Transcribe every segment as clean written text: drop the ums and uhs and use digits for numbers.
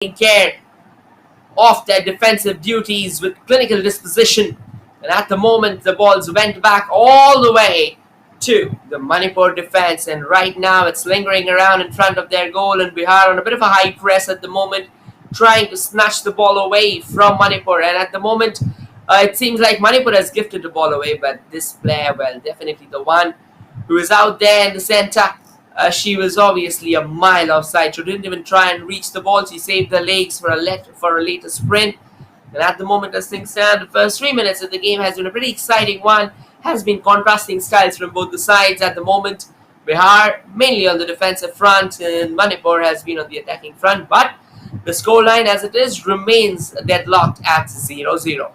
taking care of their defensive duties with clinical disposition. And at the moment, the balls went back all the way to the Manipur defense. And right now, it's lingering around in front of their goal. And Bihar on a bit of a high press at the moment, trying to snatch the ball away from Manipur. And at the moment, it seems like Manipur has gifted the ball away. But this player, well, definitely the one who is out there in the center, she was obviously a mile offside. She didn't even try and reach the ball. She saved her legs for a later sprint. And at the moment, as things stand, the first 3 minutes of the game has been a pretty exciting one. Has been contrasting styles from both the sides. At the moment, Bihar mainly on the defensive front, and Manipur has been on the attacking front. But the scoreline, as it is, remains deadlocked at 0-0.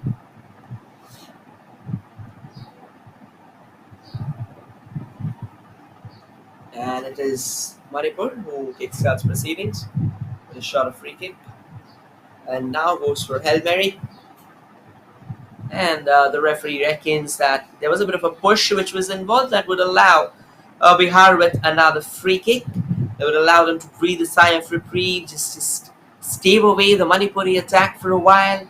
And it is Manipur who kickstarts proceedings with a shot of free kick. And now goes for Hail Mary. And the referee reckons that there was a bit of a push which was involved that would allow Bihar with another free kick. That would allow them to breathe a sigh of reprieve, just stave away the Manipuri attack for a while.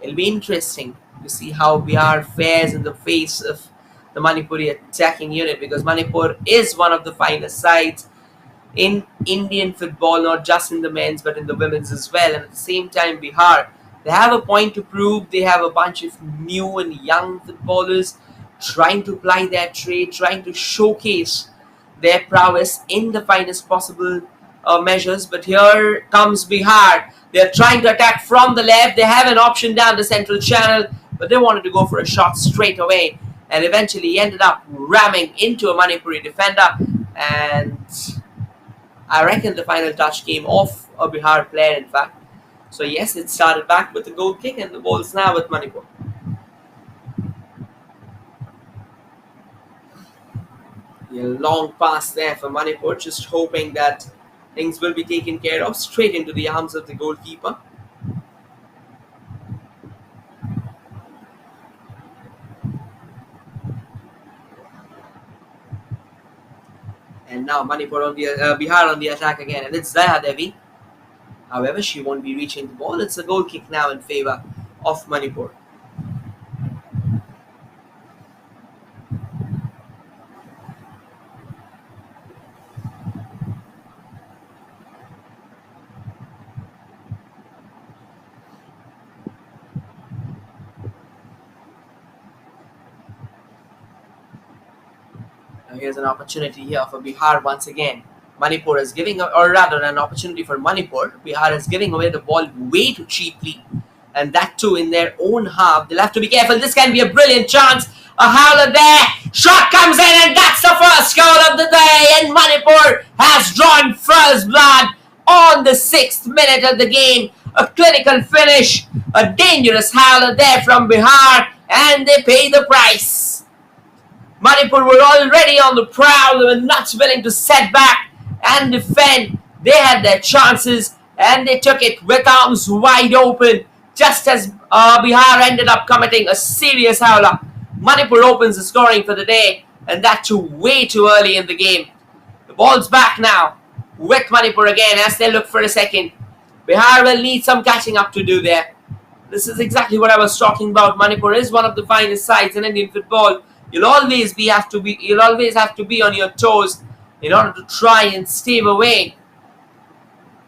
It'll be interesting to see how Bihar fares in the face of the Manipuri attacking unit, because Manipur is one of the finest sides in Indian football, not just in the men's but in the women's as well. And at the same time, Bihar, they have a point to prove. They have a bunch of new and young footballers trying to ply their trade, trying to showcase their prowess in the finest possible measures. But here comes Bihar. They're trying to attack from the left. They have an option down the central channel, but they wanted to go for a shot straight away, and eventually ended up ramming into a Manipuri defender. And I reckon the final touch came off a Bihar player, in fact. So yes, it started back with the goal kick, and the ball is now with Manipur. A long pass there for Manipur, just hoping that things will be taken care of, straight into the arms of the goalkeeper. And now Manipur on the Bihar on the attack again, and it's Daya Devi. However, she won't be reaching the ball. It's a goal kick now in favor of Manipur. Now here's an opportunity here for Bihar once again. Manipur is giving, or rather an opportunity for Manipur. Bihar is giving away the ball way too cheaply, and that too in their own half. They'll have to be careful. This can be a brilliant chance. A howler there. Shot comes in, and that's the first goal of the day. And Manipur has drawn first blood on the 6th minute of the game. A clinical finish. A dangerous howler there from Bihar, and they pay the price. Manipur were already on the prowl. They were not willing to set back and defend. They had their chances, and they took it with arms wide open, just as Bihar ended up committing a serious howler. Manipur opens the scoring for the day, and that too way too early in the game. The ball's back now with Manipur again as they look for a second. Bihar will need some catching up to do there. This is exactly what I was talking about. Manipur is one of the finest sides in Indian football. You'll always have to be on your toes in order to try and stave away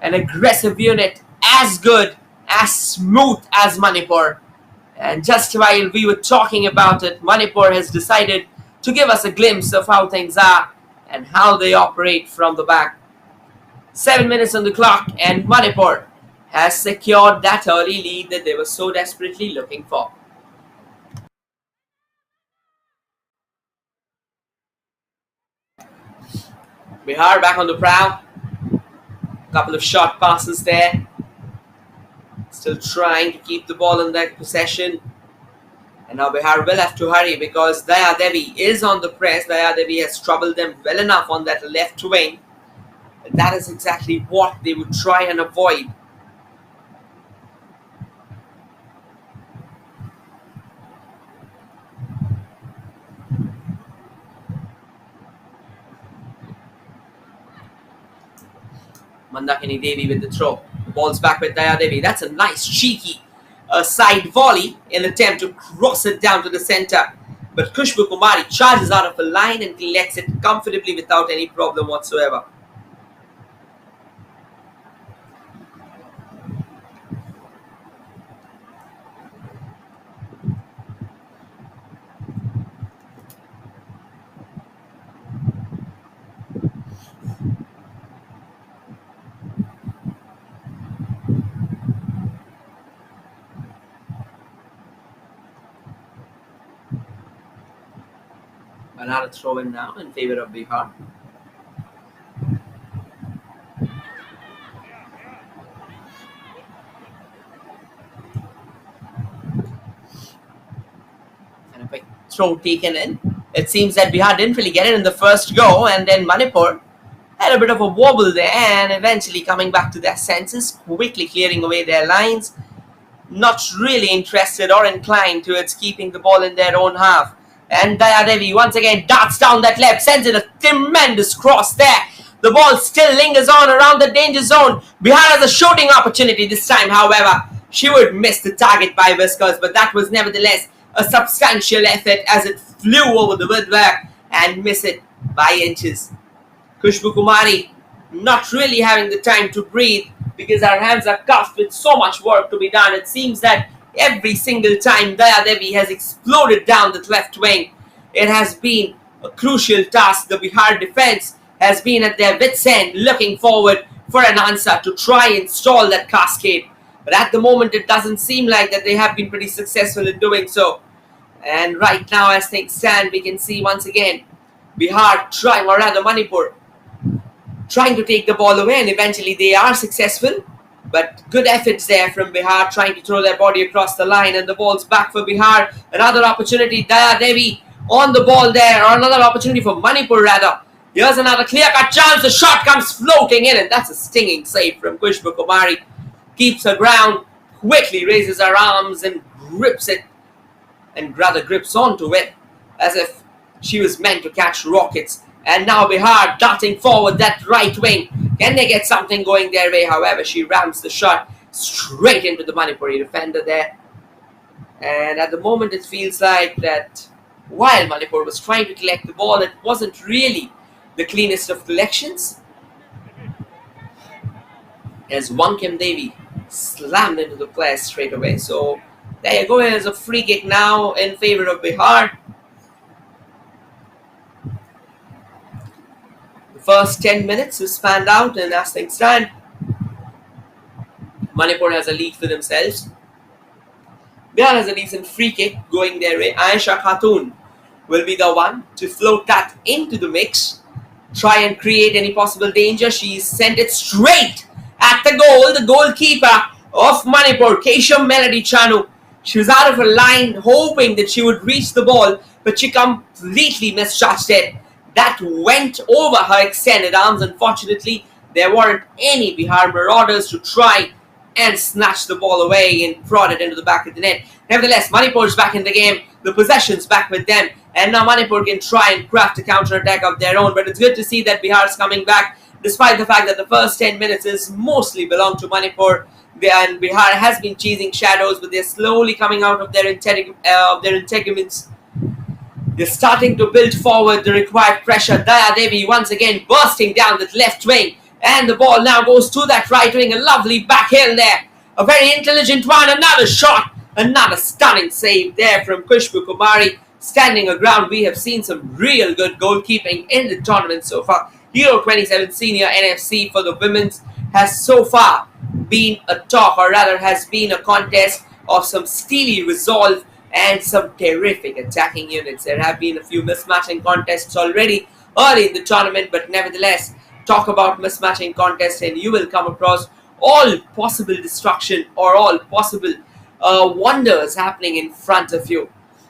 an aggressive unit as good, as smooth as Manipur. And just while we were talking about it, Manipur has decided to give us a glimpse of how things are and how they operate from the back. 7 minutes on the clock, and Manipur has secured that early lead that they were so desperately looking for. Bihar back on the prowl. Couple of short passes there. Still trying to keep the ball in their possession. And now Bihar will have to hurry because Daya Devi is on the press. Daya Devi has troubled them well enough on that left wing. And that is exactly what they would try and avoid. Mandakini Devi with the throw. The ball's back with Daya Devi. That's a nice cheeky side volley in attempt to cross it down to the center. But Khushbu Kumari charges out of the line and collects it comfortably without any problem whatsoever. Another throw in now in favor of Bihar. And a quick throw taken in. It seems that Bihar didn't really get it in the first go, and then Manipur had a bit of a wobble there and eventually coming back to their senses, quickly clearing away their lines. Not really interested or inclined towards keeping the ball in their own half. And Daya Devi once again darts down that left, sends in a tremendous cross there. The ball still lingers on around the danger zone. Bihar has a shooting opportunity this time, however. She would miss the target by whiskers, but that was nevertheless a substantial effort as it flew over the woodwork and missed it by inches. Khushbu Kumari not really having the time to breathe because our hands are cuffed with so much work to be done. It seems that every single time Daya Devi has exploded down the left wing, it has been a crucial task. The Bihar defense has been at their wits' end looking forward for an answer to try and stall that cascade. But at the moment, it doesn't seem like that they have been pretty successful in doing so. And right now, as things stand, we can see once again Bihar trying, or rather Manipur, trying to take the ball away, and eventually they are successful. But good efforts there from Bihar, trying to throw their body across the line, and the ball's back for Bihar. Another opportunity, Daya Devi on the ball there, or another opportunity for Manipur rather. Here's another clear-cut chance, the shot comes floating in, and that's a stinging save from Khushbu Kumari. Keeps her ground, quickly raises her arms and grips it, and rather grips onto it, as if she was meant to catch rockets. And now Bihar darting forward that right wing. Can they get something going their way? However, she rams the shot straight into the Manipuri defender there. And at the moment, it feels like that while Manipur was trying to collect the ball, it wasn't really the cleanest of collections, as Wankim Devi slammed into the player straight away. So there you go. Here's a free kick now in favor of Bihar. The first 10 minutes is spanned out, and as things stand, Manipur has a lead for themselves. Bihar has a decent free kick going their way. Aisha Khatun will be the one to float that into the mix, try and create any possible danger. She sent it straight at the goal. The goalkeeper of Manipur, Kesham Melody Chanu, she was out of her line, hoping that she would reach the ball, but she completely misjudged it. That went over her extended arms. Unfortunately, there weren't any Bihar marauders to try and snatch the ball away and prod it into the back of the net. Nevertheless, Manipur's back in the game. The possession's back with them. And now Manipur can try and craft a counter-attack of their own. But it's good to see that Bihar's coming back, despite the fact that the first 10 minutes is mostly belong to Manipur. And Bihar has been chasing shadows, but they're slowly coming out of their entanglements. They're starting to build forward the required pressure. Daya Devi once again bursting down that left wing. And the ball now goes to that right wing. A lovely back heel there. A very intelligent one. Another shot. Another stunning save there from Khushbu Kumari. Standing aground, we have seen some real good goalkeeping in the tournament so far. Euro 27 Senior NFC for the women's has so far been a talk, or rather has been a contest of some steely resolve and some terrific attacking units. There have been a few mismatching contests already early in the tournament, but nevertheless, talk about mismatching contests and you will come across all possible destruction or all possible wonders happening in front of you.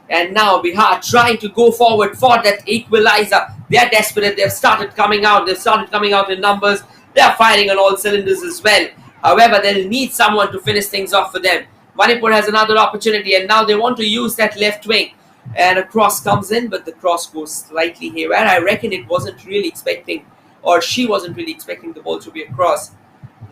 And now Bihar trying to go forward for that equalizer. They're desperate. They've started coming out. They've started coming out in numbers. They're firing on all cylinders as well. However, they'll need someone to finish things off for them. Manipur has another opportunity, and now they want to use that left wing. And a cross comes in, but the cross goes slightly haywire. I reckon it wasn't really expecting, or she wasn't really expecting the ball to be a cross.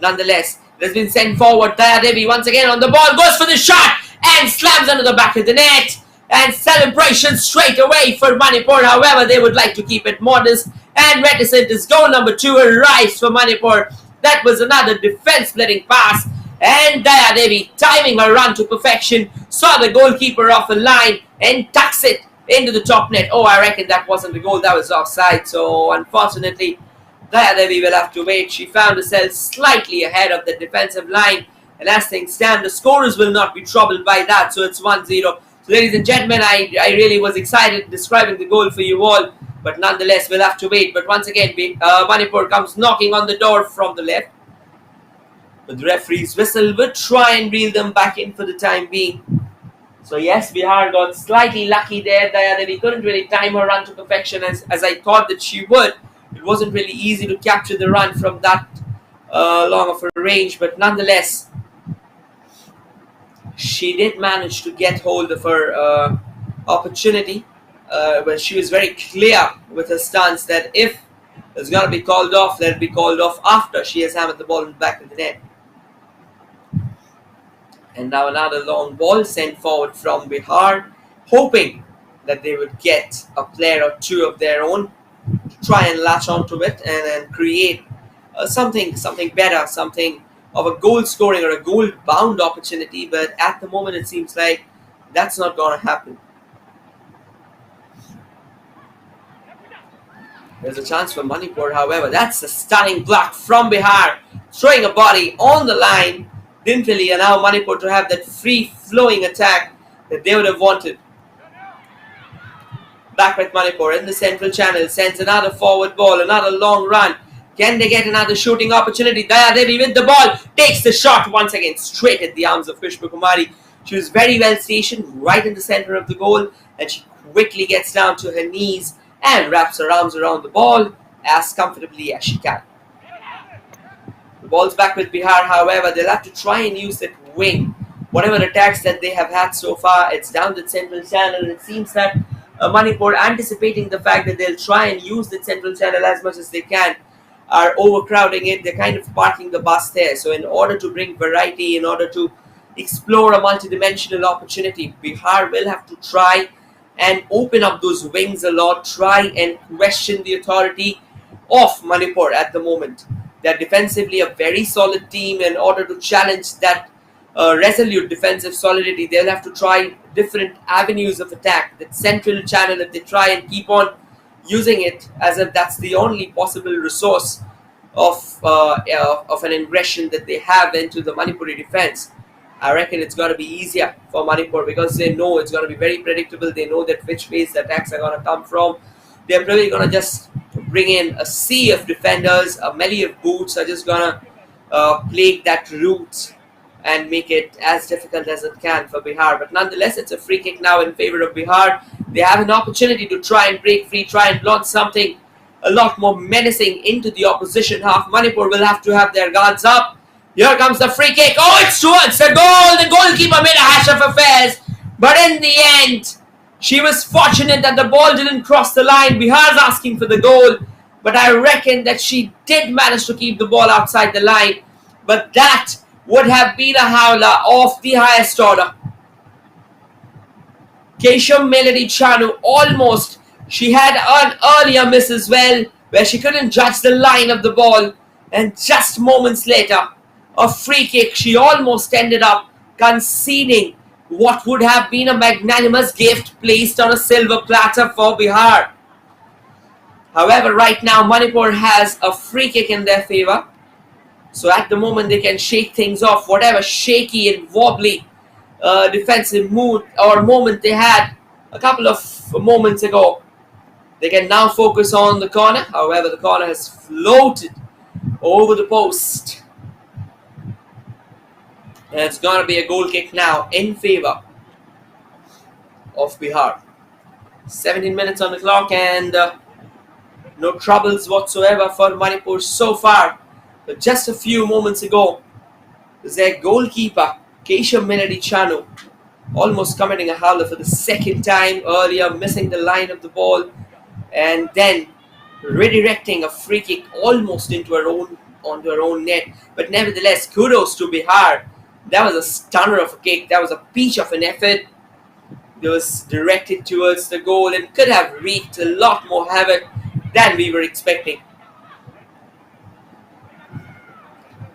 nonetheless, it has been sent forward. Daya Devi once again on the ball, goes for the shot and slams under the back of the net. And celebration straight away for Manipur. However, they would like to keep it modest and reticent as goal number 2 arrives for Manipur. That was another defense-splitting pass. And Daya Devi, timing her run to perfection, saw the goalkeeper off the line and tucks it into the top net. Oh, I reckon that wasn't the goal, that was offside. So, unfortunately, Daya Devi will have to wait. She found herself slightly ahead of the defensive line. And as things stand, the scorers will not be troubled by that. So, it's 1-0. So, ladies and gentlemen, I really was excited describing the goal for you all. But nonetheless, we'll have to wait. But once again, Manipur comes knocking on the door from the left. But the referee's whistle will try and reel them back in for the time being. So yes, Bihar got slightly lucky there. Daya Devi couldn't really time her run to perfection as I thought that she would. It wasn't really easy to capture the run from that long of a range. But nonetheless, she did manage to get hold of her opportunity. But she was very clear with her stance that if it's going to be called off, let it be called off after she has hammered the ball in the back of the net. And now another long ball sent forward from Bihar, hoping that they would get a player or two of their own to try and latch onto it and create something better, something of a goal scoring or a goal bound opportunity. But at the moment, it seems like that's not going to happen. There's a chance for Manipur, however. That's a stunning block from Bihar, throwing a body on the line. Didn't really allow Manipur to have that free-flowing attack that they would have wanted. Back with Manipur in the central channel, sends another forward ball, another long run. Can they get another shooting opportunity? Daya Devi with the ball, takes the shot once again, straight at the arms of Kumari. She was very well stationed right in the center of the goal, and she quickly gets down to her knees and wraps her arms around the ball as comfortably as she can. The ball's back with Bihar, however, they'll have to try and use that wing. Whatever attacks that they have had so far, it's down the central channel, and it seems that Manipur, anticipating the fact that they'll try and use the central channel as much as they can, are overcrowding it. They're kind of parking the bus there. So in order to bring variety, in order to explore a multidimensional opportunity, Bihar will have to try and open up those wings a lot, try and question the authority of Manipur at the moment. They're defensively a very solid team. In order to challenge that resolute defensive solidity, they'll have to try different avenues of attack. That central channel, if they try and keep on using it as if that's the only possible resource of an aggression that they have into the Manipuri defense, I reckon it's going to be easier for Manipur because they know it's going to be very predictable. They know that which ways the attacks are going to come from. They're probably going to just bring in a sea of defenders. A melee of boots are just going to plague that route and make it as difficult as it can for Bihar. But nonetheless, it's a free kick now in favor of Bihar. They have an opportunity to try and break free, try and launch something a lot more menacing into the opposition half. Manipur will have to have their guards up. Here comes the free kick. Oh, it's towards the goal. The goalkeeper made a hash of affairs. But in the end, she was fortunate that the ball didn't cross the line. Bihar's asking for the goal. But I reckon that she did manage to keep the ball outside the line. But that would have been a howler of the highest order. Keshav Melody Chanu almost. She had an earlier miss as well, where she couldn't judge the line of the ball. And just moments later, a free kick, she almost ended up conceding what would have been a magnanimous gift placed on a silver platter for Bihar. However, right now Manipur has a free kick in their favor. So at the moment they can shake things off. Whatever shaky and wobbly defensive mood or moment they had a couple of moments ago, they can now focus on the corner. However, the corner has floated over the post. And it's going to be a goal kick now in favor of Bihar. 17 minutes on the clock and no troubles whatsoever for Manipur so far. But just a few moments ago, their goalkeeper, Keshav Melody Chanu, almost committing a howler for the second time earlier, missing the line of the ball and then redirecting a free kick almost into her own onto her own net. But nevertheless, kudos to Bihar. That was a stunner of a kick. That was a peach of an effort. It was directed towards the goal and could have wreaked a lot more havoc than we were expecting.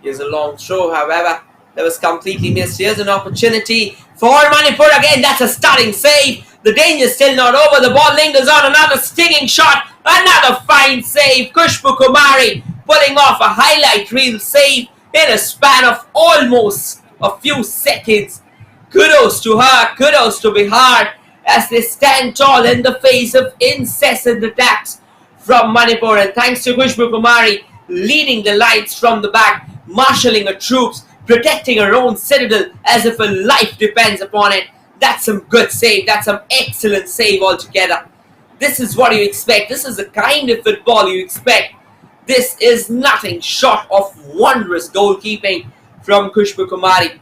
Here's a long throw, however, that was completely missed. Here's an opportunity for Manipur again. That's a stunning save. The danger still not over. The ball lingers on. Another stinging shot. Another fine save. Khushbu Kumari pulling off a highlight reel save in a span of almost a few seconds. Kudos to her. Kudos to Bihar as they stand tall in the face of incessant attacks from Manipur. And thanks to Khushbu Kumari leading the lines from the back, marshalling her troops, protecting her own citadel as if her life depends upon it. That's some good save. That's some excellent save altogether. This is what you expect. This is the kind of football you expect. This is nothing short of wondrous goalkeeping from Khushbu Kumari.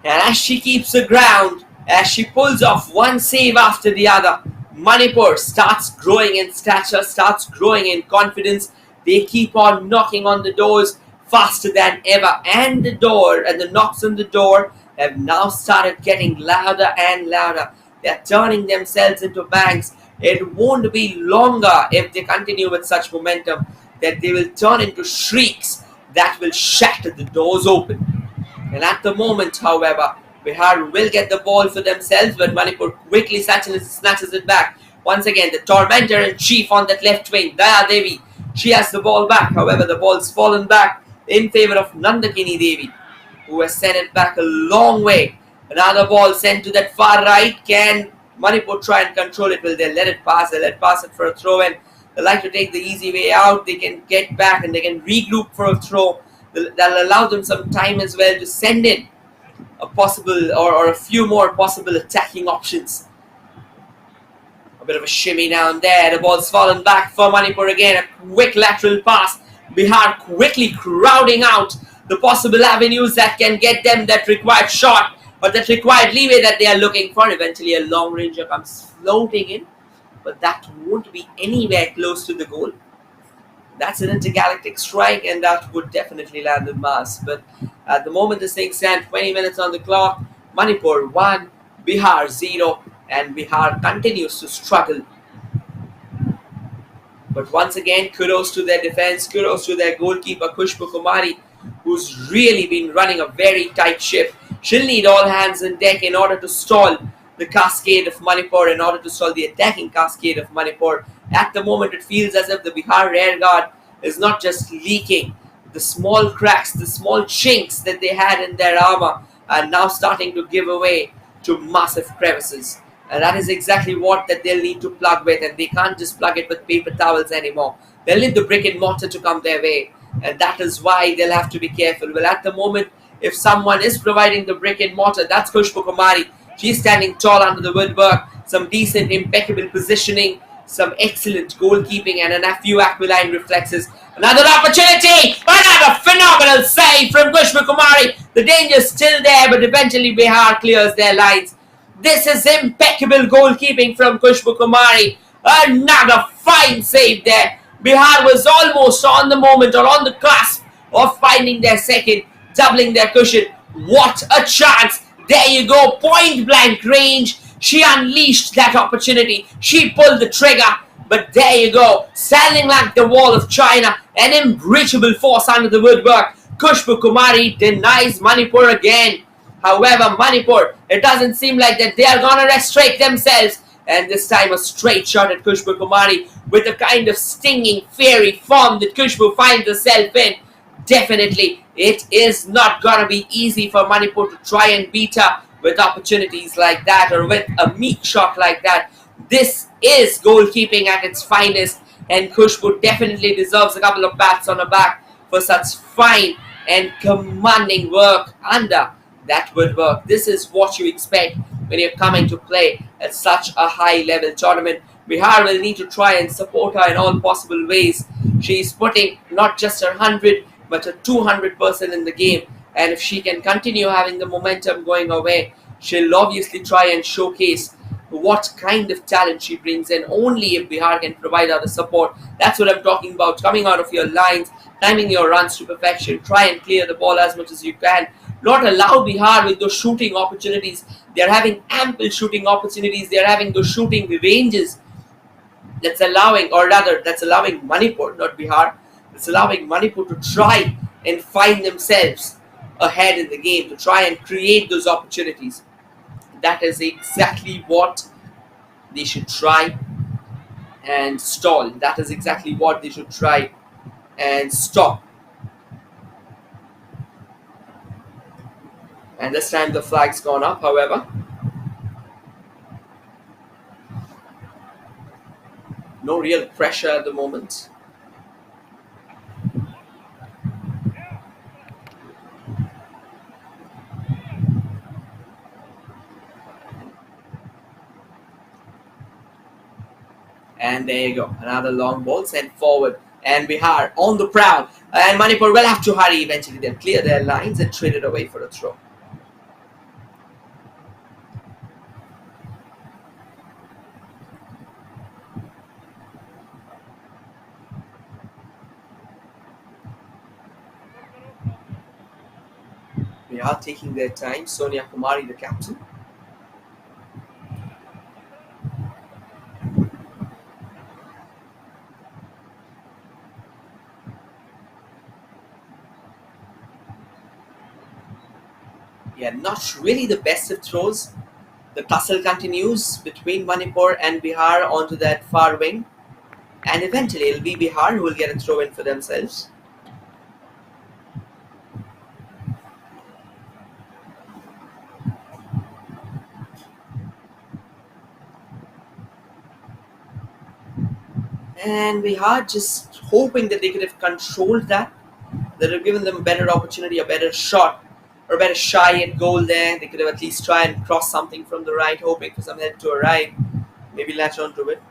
And as she keeps the ground, as she pulls off one save after the other, Manipur starts growing in stature, starts growing in confidence. They keep on knocking on the doors faster than ever, and the knocks on the door have now started getting louder and louder. They're turning themselves into bangs. It won't be longer, if they continue with such momentum, that they will turn into shrieks that will shatter the doors open. And at the moment, however, Bihar will get the ball for themselves, but Manipur quickly snatches it back. Once again, the tormentor-in-chief on that left wing, Daya Devi, she has the ball back. However, the ball's fallen back in favor of Nandakini Devi, who has sent it back a long way. Another ball sent to that far right. Can Manipur try and control it? Will they let it pass? They let pass it for a throw, and they like to take the easy way out. They can get back and they can regroup for a throw. That'll allow them some time as well to send in a possible or a few more possible attacking options. A bit of a shimmy down there. The ball's fallen back for Manipur again. A quick lateral pass. Bihar quickly crowding out the possible avenues that can get them that required shot or that required leeway that they are looking for. Eventually a long ranger comes floating in, but that won't be anywhere close to the goal. That's an intergalactic strike, and that would definitely land in mass. But at the moment this thing stands, 20 minutes on the clock, Manipur 1, Bihar 0, and Bihar continues to struggle. But once again, kudos to their defense, kudos to their goalkeeper Khushbu Kumari, who's really been running a very tight ship. She'll need all hands on deck in order to stall the cascade of Manipur, in order to stall the attacking cascade of Manipur. At the moment, it feels as if the Bihar rear guard is not just leaking. The small cracks, the small chinks that they had in their armor are now starting to give away to massive crevices. And that is exactly what that they'll need to plug with, and they can't just plug it with paper towels anymore. They'll need the brick and mortar to come their way, and that is why they'll have to be careful. Well, at the moment, if someone is providing the brick and mortar, that's Khushbu Kumari. She's standing tall under the woodwork, some decent, impeccable positioning, some excellent goalkeeping, and a few aquiline reflexes. Another opportunity! Another phenomenal save from Khushbu Kumari. The danger's still there, but eventually Bihar clears their lines. This is impeccable goalkeeping from Khushbu Kumari. Another fine save there. Bihar was almost on the moment or on the cusp of finding their second, doubling their cushion. What a chance! There you go, point blank range. She unleashed that opportunity. She pulled the trigger. But there you go, standing like the wall of China, an unbreachable force under the woodwork. Khushbu Kumari denies Manipur again. However, Manipur, it doesn't seem like that they are gonna restrict themselves. And this time a straight shot at Khushbu Kumari with a kind of stinging, fiery form that Khushbu finds herself in. Definitely, it is not gonna be easy for Manipur to try and beat her with opportunities like that or with a meek shot like that. This is goalkeeping at its finest, and Khushbu definitely deserves a couple of pats on her back for such fine and commanding work under that woodwork. This is what you expect when you're coming to play at such a high level tournament. Bihar will need to try and support her in all possible ways. She's putting not just her 100 but her 200% in the game, and if she can continue having the momentum going her way, she'll obviously try and showcase what kind of talent she brings in. Only if Bihar can provide her the support. That's what I'm talking about. Coming out of your lines, timing your runs to perfection. Try and clear the ball as much as you can. Not allow Bihar with those shooting opportunities. They are having ample shooting opportunities. They are having those shooting ranges that's allowing, or rather, that's allowing Manipur, not Bihar, it's allowing Manipur to try and find themselves ahead in the game, to try and create those opportunities. That is exactly what they should try and stall. That is exactly what they should try and stop. And this time the flag's gone up, however. No real pressure at the moment. And there you go. Another long ball sent forward. And Bihar on the prowl. And Manipur will have to hurry eventually. They'll clear their lines and trade it away for a throw. Bihar taking their time. Sonia Kumari, the captain. Yeah, not really the best of throws. The tussle continues between Manipur and Bihar onto that far wing. And eventually it'll be Bihar who will get a throw in for themselves. And Bihar just hoping that they could have controlled that. That would have given them a better opportunity, a better shot, or a better shy at goal there. They could have at least tried and cross something from the right, hoping for some head to arrive. Maybe latch onto it.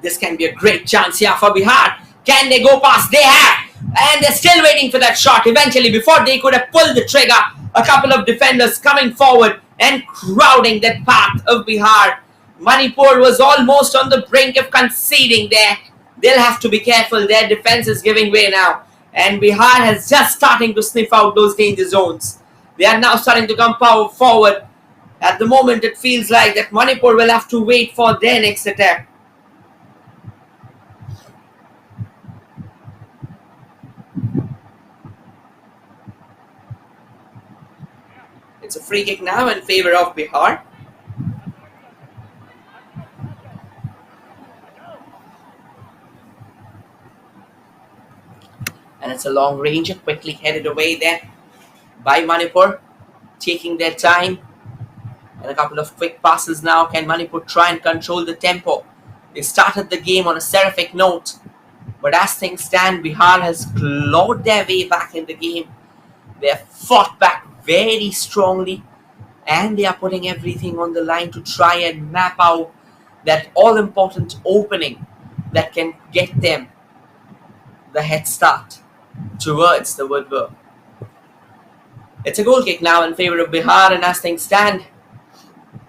This can be a great chance here for Bihar. Can they go past? They have. And they're still waiting for that shot. Eventually, before they could have pulled the trigger, a couple of defenders coming forward and crowding that path of Bihar. Manipur was almost on the brink of conceding there. They'll have to be careful. Their defense is giving way now. And Bihar has just starting to sniff out those danger zones. They are now starting to come forward. At the moment, it feels like that Manipur will have to wait for their next attack. It's a free kick now in favor of Bihar. And it's a long range, quickly headed away there by Manipur, taking their time. And a couple of quick passes now. Can Manipur try and control the tempo? They started the game on a seraphic note. But as things stand, Bihar has clawed their way back in the game. They have fought back very strongly. And they are putting everything on the line to try and map out that all-important opening that can get them the head start towards the woodwork. It's a goal kick now in favor of Bihar, and as things stand,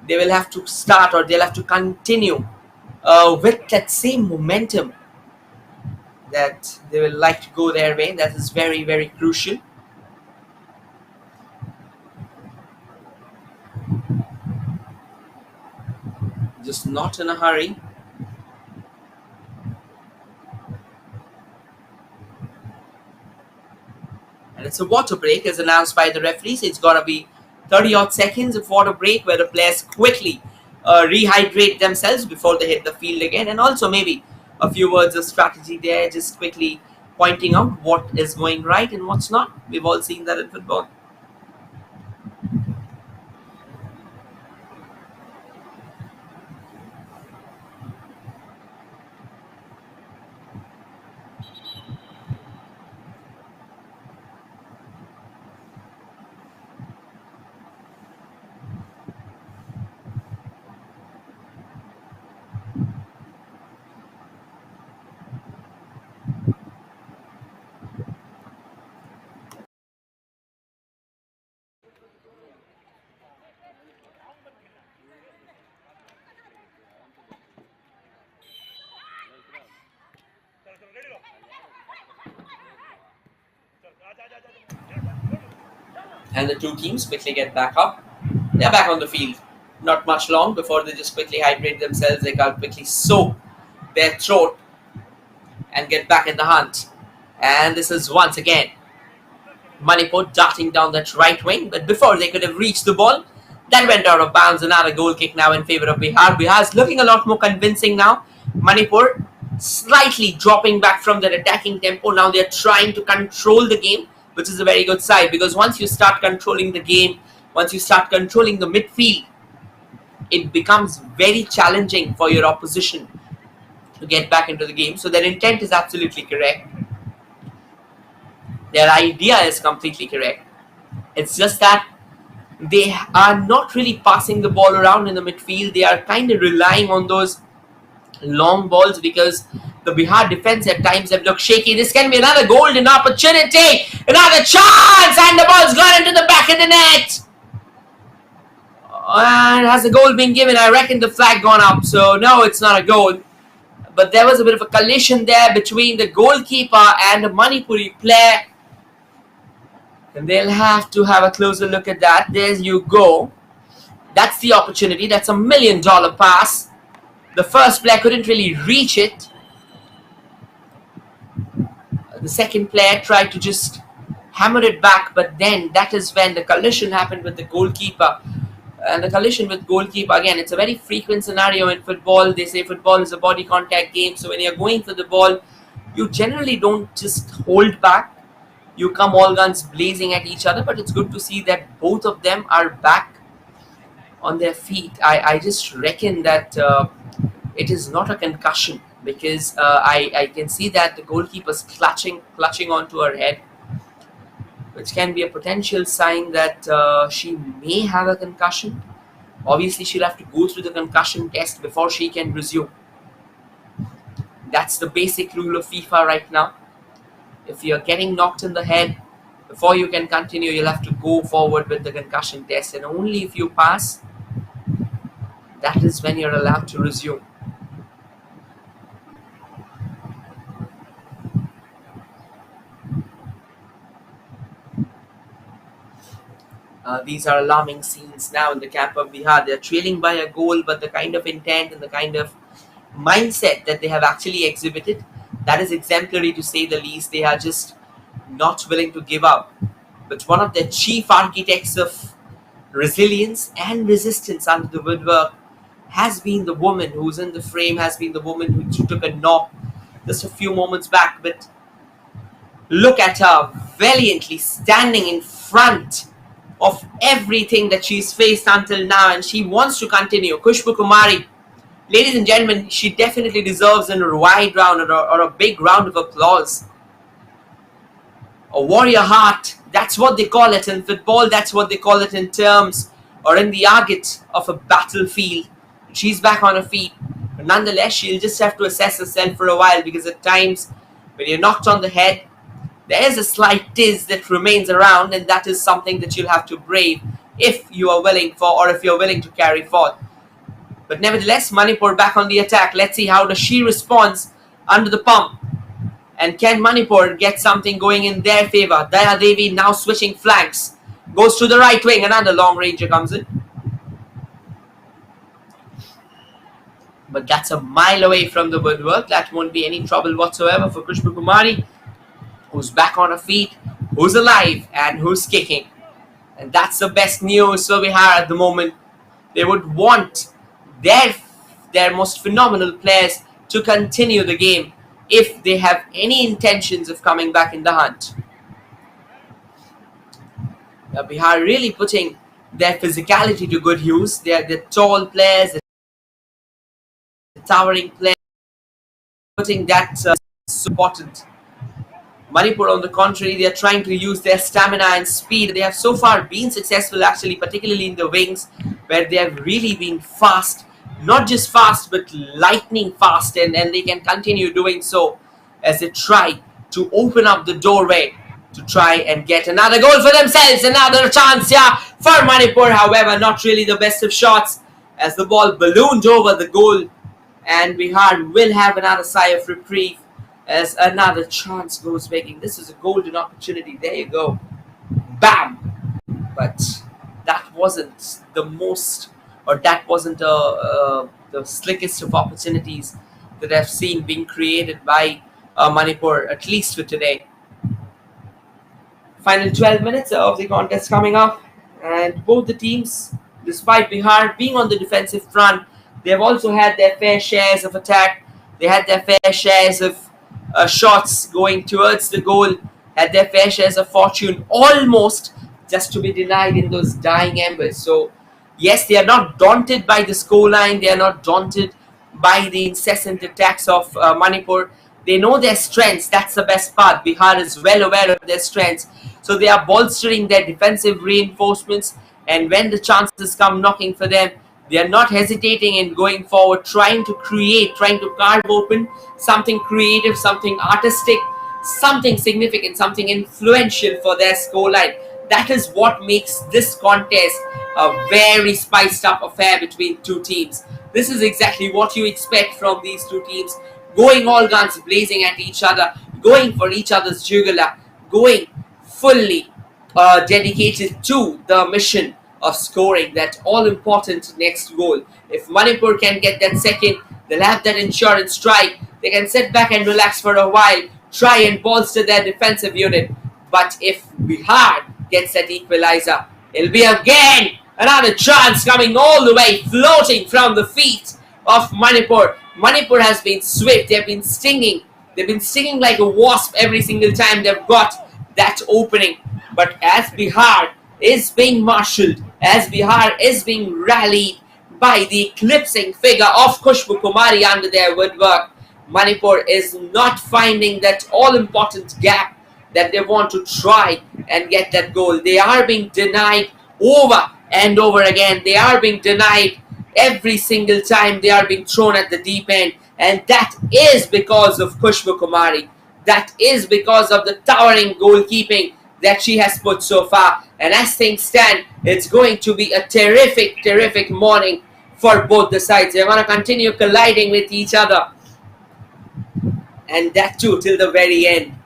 they will have to start, or they'll have to continue with that same momentum that they will like to go their way. That is very, very crucial. Just not in a hurry. And it's a water break as announced by the referees. It's got to be 30 odd seconds of water break where the players quickly rehydrate themselves before they hit the field again. And also maybe a few words of strategy there, just quickly pointing out what is going right and what's not. We've all seen that in football. And the two teams quickly get back up. They're back on the field. Not much long before they just quickly hydrate themselves. They can quickly soak their throat and get back in the hunt. And this is once again Manipur darting down that right wing, but before they could have reached the ball, that went out of bounds. Another goal kick now in favor of Bihar. Bihar is looking a lot more convincing now. Manipur slightly dropping back from their attacking tempo. Now they're trying to control the game, which is a very good side, because once you start controlling the game, once you start controlling the midfield, it becomes very challenging for your opposition to get back into the game. So their intent is absolutely correct. Their idea is completely correct. It's just that they are not really passing the ball around in the midfield. They are kind of relying on those long balls because the Bihar defense at times have looked shaky. This can be another golden opportunity. Another chance, and the ball's gone into the back of the net. And has the goal been given? I reckon the flag gone up. So no, it's not a goal. But there was a bit of a collision there between the goalkeeper and the Manipuri player. And they'll have to have a closer look at that. There you go. That's the opportunity. That's $1 million pass. The first player couldn't really reach it. The second player tried to just hammer it back, but then that is when the collision happened with the goalkeeper. And the collision with goalkeeper, again, it's a very frequent scenario in football. They say football is a body contact game. So when you're going for the ball, you generally don't just hold back. You come all guns blazing at each other, but it's good to see that both of them are back on their feet. I just reckon that it is not a concussion, because I can see that the goalkeeper's clutching onto her head, which can be a potential sign that she may have a concussion. Obviously, she'll have to go through the concussion test before she can resume. That's the basic rule of FIFA right now. If you're getting knocked in the head, before you can continue, you'll have to go forward with the concussion test. And only if you pass, that is when you're allowed to resume. These are alarming scenes now in the camp of Bihar. They're trailing by a goal, but the kind of intent and the kind of mindset that they have actually exhibited, that is exemplary to say the least. They are just not willing to give up. But one of the chief architects of resilience and resistance under the woodwork has been the woman who's in the frame, has been the woman who took a knock just a few moments back. But look at her valiantly standing in front of everything that she's faced until now, and she wants to continue. Khushbu Kumari, ladies and gentlemen, she definitely deserves a wide round or a big round of applause. A warrior heart, that's what they call it in football. That's what they call it in terms or in the argot of a battlefield. She's back on her feet. But nonetheless, she'll just have to assess herself for a while, because at times when you're knocked on the head, there is a slight tiz that remains around, and that is something that you'll have to brave if you are willing for, or if you're willing to carry forth. But nevertheless, Manipur back on the attack. Let's see how does she responds under the pump. And can Manipur get something going in their favor? Daya Devi now switching flanks. Goes to the right wing. Another long ranger comes in. But that's a mile away from the woodwork. That won't be any trouble whatsoever for Khushbu Kumari, who's back on her feet, who's alive, and who's kicking. And that's the best news for Bihar at the moment. They would want their most phenomenal players to continue the game if they have any intentions of coming back in the hunt. Now, Bihar really putting their physicality to good use. They are the tall players, the towering players, putting that so important. Manipur, on the contrary, they are trying to use their stamina and speed. They have so far been successful, actually, particularly in the wings, where they have really been fast. Not just fast, but lightning fast, and they can continue doing so as they try to open up the doorway to try and get another goal for themselves. Another chance here for Manipur, however, not really the best of shots as the ball ballooned over the goal, and Bihar will have another sigh of reprieve as another chance goes begging. This is a golden opportunity. There you go. Bam! but that wasn't the most, or that wasn't the slickest of opportunities that I've seen being created by Manipur, at least for today. Final 12 minutes of the contest coming up, and both the teams, despite Bihar being on the defensive front, they have also had their fair shares of attack. They had their fair shares of shots going towards the goal, had their fair shares of fortune, almost just to be denied in those dying embers. So, yes, they are not daunted by the scoreline, they are not daunted by the incessant attacks of Manipur. They know their strengths. That's the best part. Bihar is well aware of their strengths. So they are bolstering their defensive reinforcements. And when the chances come knocking for them, they are not hesitating in going forward, trying to create, trying to carve open something creative, something artistic, something significant, something influential for their scoreline. That is what makes this contest a very spiced up affair between two teams. This is exactly what you expect from these two teams, going all guns blazing at each other, going for each other's jugular, going fully dedicated to the mission of scoring that all important next goal. If Manipur can get that second, they'll have that insurance strike. They can sit back and relax for a while, try and bolster their defensive unit. But if Bihar gets that equalizer, it'll be again another chance coming all the way, floating from the feet of Manipur. Manipur has been swift. They've been stinging. They've been stinging like a wasp every single time they've got that opening. But as Bihar is being marshaled, as Bihar is being rallied by the eclipsing figure of Khushbu Kumari under their woodwork, Manipur is not finding that all-important gap that they want to try and get that goal. They are being denied over and over again. They are being denied every single time they are being thrown at the deep end. And that is because of Khushbu Kumari. That is because of the towering goalkeeping that she has put so far. And as things stand, it's going to be a terrific, terrific morning for both the sides. They're going to continue colliding with each other. And that too till the very end.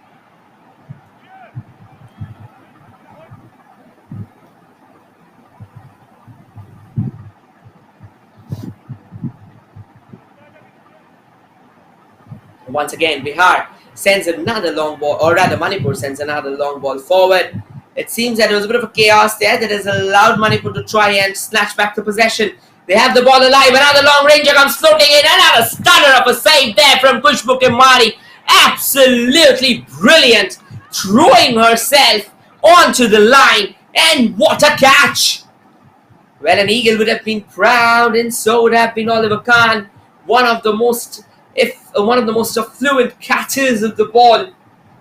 Once again, Bihar sends another long ball, or rather Manipur sends another long ball forward. It seems that there was a bit of a chaos there that has allowed Manipur to try and snatch back the possession. They have the ball alive. Another long ranger comes floating in. Another stunner of a save there from Khushbu Kumari. Absolutely brilliant. Throwing herself onto the line. And what a catch! Well, an eagle would have been proud, and so would have been Oliver Kahn. One of the most affluent catchers of the ball,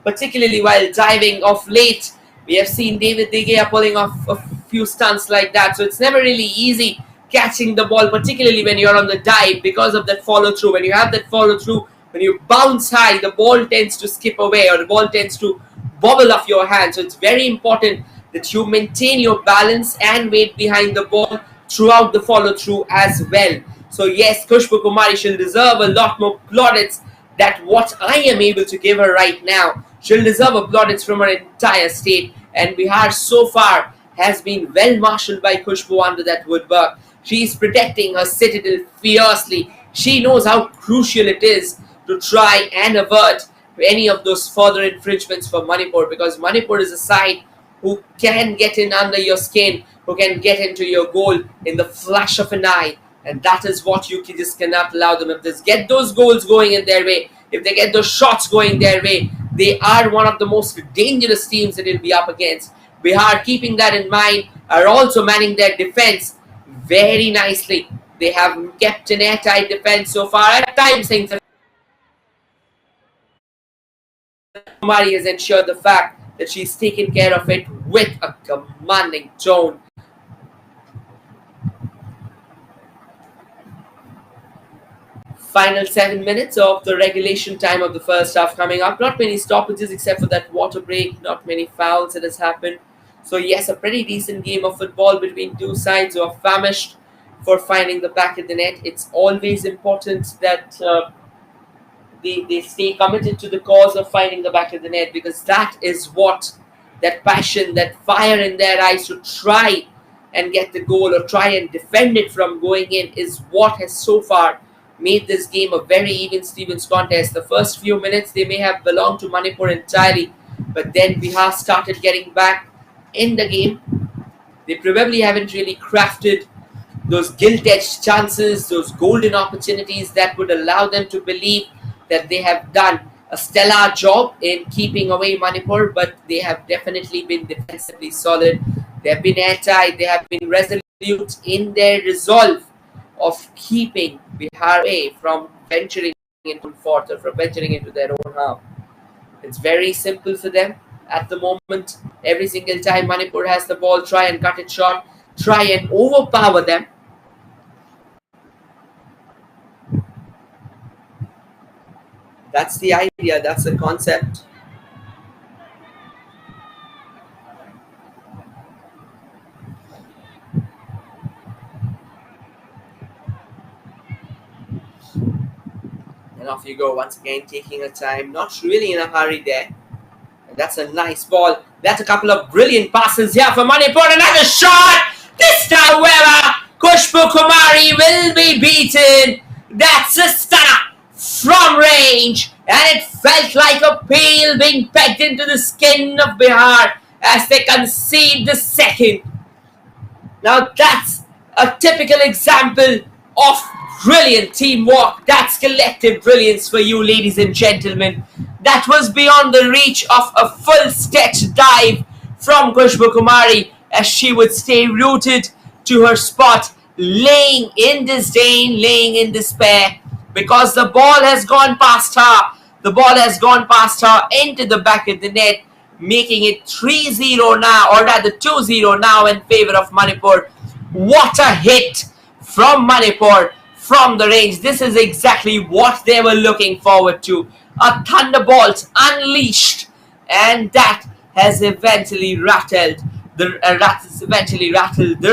particularly while diving off late. We have seen David De Gea pulling off a few stunts like that. So it's never really easy catching the ball, particularly when you're on the dive, because of that follow through. When you have that follow through, when you bounce high, the ball tends to skip away, or the ball tends to bobble off your hand. So it's very important that you maintain your balance and weight behind the ball throughout the follow through as well. So yes, Khushbu Kumari shall deserve a lot more plaudits than what I am able to give her right now. She'll deserve a plaudits from her entire state. And Bihar so far has been well marshalled by Khushbu under that woodwork. She is protecting her citadel fiercely. She knows how crucial it is to try and avert any of those further infringements for Manipur, because Manipur is a side who can get in under your skin, who can get into your goal in the flash of an eye. And that is what you just cannot allow them. If they get those goals going in their way, if they get those shots going their way, they are one of the most dangerous teams that will be up against. Bihar, keeping that in mind, are also manning their defense very nicely. They have kept an airtight defense so far. At times, things have... Kumari has ensured the fact that she's taken care of it with a commanding tone. Final 7 minutes of the regulation time of the first half coming up. Not many stoppages except for that water break. Not many fouls that has happened. So yes, a pretty decent game of football between two sides who are famished for finding the back of the net. It's always important that they stay committed to the cause of finding the back of the net, because that is what that passion, that fire in their eyes to try and get the goal or try and defend it from going in is what has so far made this game a very even Stevens contest. The first few minutes they may have belonged to Manipur entirely, but then Bihar started getting back in the game. They probably haven't really crafted those gilt-edged chances, those golden opportunities that would allow them to believe that they have done a stellar job in keeping away Manipur, but they have definitely been defensively solid. They have been airtight, they have been resolute in their resolve of keeping Bihar away from venturing into fourth or from venturing into their own half. It's very simple for them at the moment. Every single time Manipur has the ball, try and cut it short, try and overpower them. That's the idea, that's the concept. And off you go once again, taking a time, not really in a hurry there. And that's a nice ball. That's a couple of brilliant passes here for Manipur. Another shot! This time, however, Khushbu Kumari will be beaten. That's a stunner from range, and it felt like a pail being pegged into the skin of Bihar as they concede the second. Now that's a typical example of brilliant teamwork. That's collective brilliance for you, ladies and gentlemen. That was beyond the reach of a full stretch dive from Khushbu Kumari as she would stay rooted to her spot, laying in disdain, laying in despair, because the ball has gone past her. The ball has gone past her into the back of the net, making it 3-0 now, or rather 2-0 now in favor of Manipur. What a hit from Manipur from the range. This is exactly what they were looking forward to. A thunderbolt unleashed, and that has eventually rattled the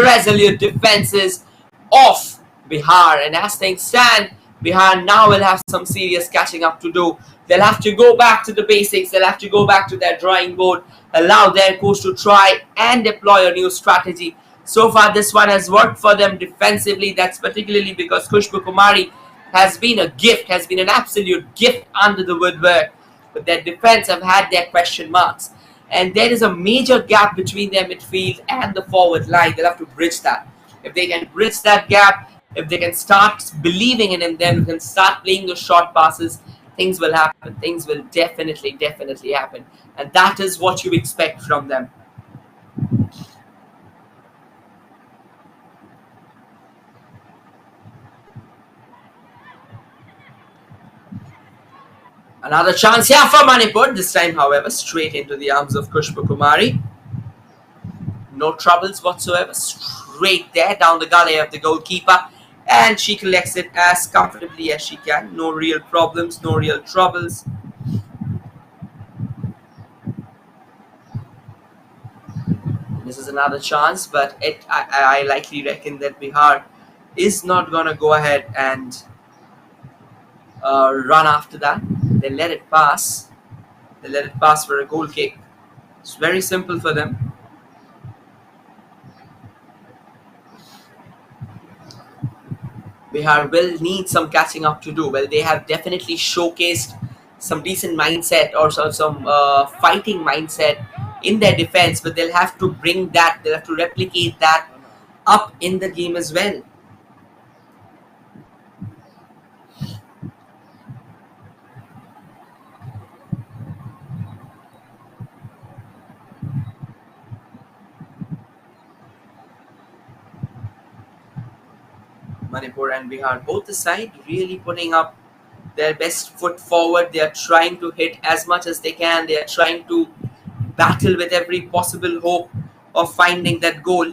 resolute defenses of Bihar. And as things stand, Bihar now will have some serious catching up to do. They'll have to go back to the basics. They'll have to go back to their drawing board, allow their coach to try and deploy a new strategy. So far, this one has worked for them defensively. That's particularly because Khushbu Kumari has been a gift, has been an absolute gift under the woodwork. But their defense have had their question marks. And there is a major gap between their midfield and the forward line. They'll have to bridge that. If they can bridge that gap, if they can start believing in them, can start playing those short passes, things will happen. Things will definitely happen. And that is what you expect from them. Another chance here for Manipur. This time, however, straight into the arms of Khushbu Kumari. No troubles whatsoever. Straight there down the gully of the goalkeeper. And she collects it as comfortably as she can. No real problems, no real troubles. This is another chance, but I likely reckon that Bihar is not going to go ahead and run after that. They let it pass. They let it pass for a goal kick. It's very simple for them. Bihar will need some catching up to do. Well, they have definitely showcased some decent mindset or some fighting mindset in their defense, but they'll have to bring that, they'll have to replicate that up in the game as well. Manipur and Bihar, both the side really putting up their best foot forward. They are trying to hit as much as they can. They are trying to battle with every possible hope of finding that goal.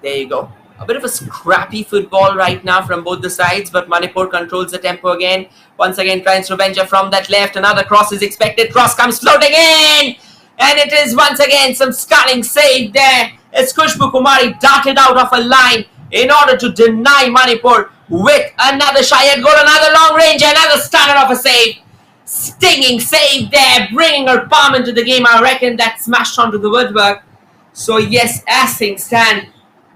There you go. A bit of a scrappy football right now from both the sides, but Manipur controls the tempo again. Once again tries to venture from that left. Another cross is expected. Cross comes floating in! And it is once again some stunning save there. As Khushbu Kumari darted out of a line in order to deny Manipur with another shot goal, another long range, another stunner of a save. Stinging save there, bringing her palm into the game. I reckon that smashed onto the woodwork. So yes, as things stand,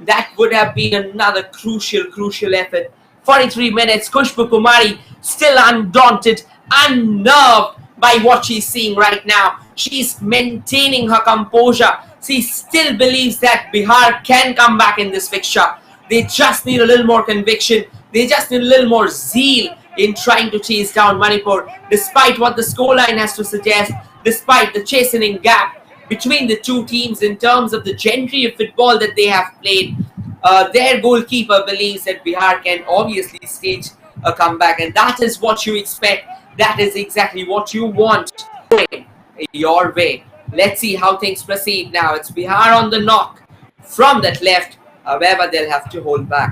that would have been another crucial effort. 43 minutes, Khushbu Kumari still undaunted, unnerved by what she's seeing right now. She's maintaining her composure. She still believes that Bihar can come back in this fixture. They just need a little more conviction. They just need a little more zeal in trying to chase down Manipur, despite what the scoreline has to suggest, despite the chastening gap between the two teams in terms of the gentry of football that they have played. Their goalkeeper believes that Bihar can obviously stage a comeback, and that is what you expect. That is exactly what you want your way. Let's see how things proceed now. It's Bihar on the knock from that left. However, they'll have to hold back.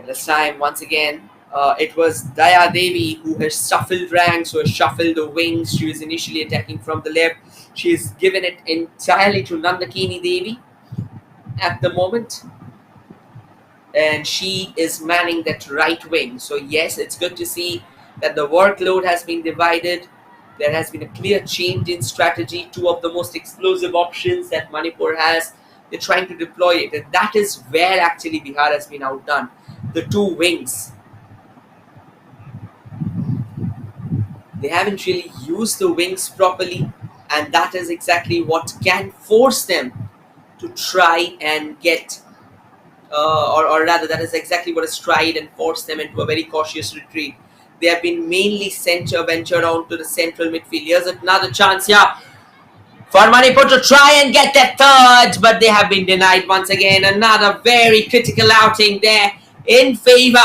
This time, once again, it was Daya Devi who has shuffled ranks, who has shuffled the wings. She was initially attacking from the left. She has given it entirely to Nandakini Devi at the moment. And she is manning that right wing. So yes, it's good to see that the workload has been divided. There has been a clear change in strategy. Two of the most explosive options that Manipur has, they're trying to deploy it. And that is where actually Bihar has been outdone. The two wings. They haven't really used the wings properly, and that is exactly what can force them to try and get, or rather that is exactly what has tried and forced them into a very cautious retreat. They have been mainly ventured on to the central midfield. Here's another chance here for Manipur to try and get that third, but they have been denied once again. Another very critical outing there in favor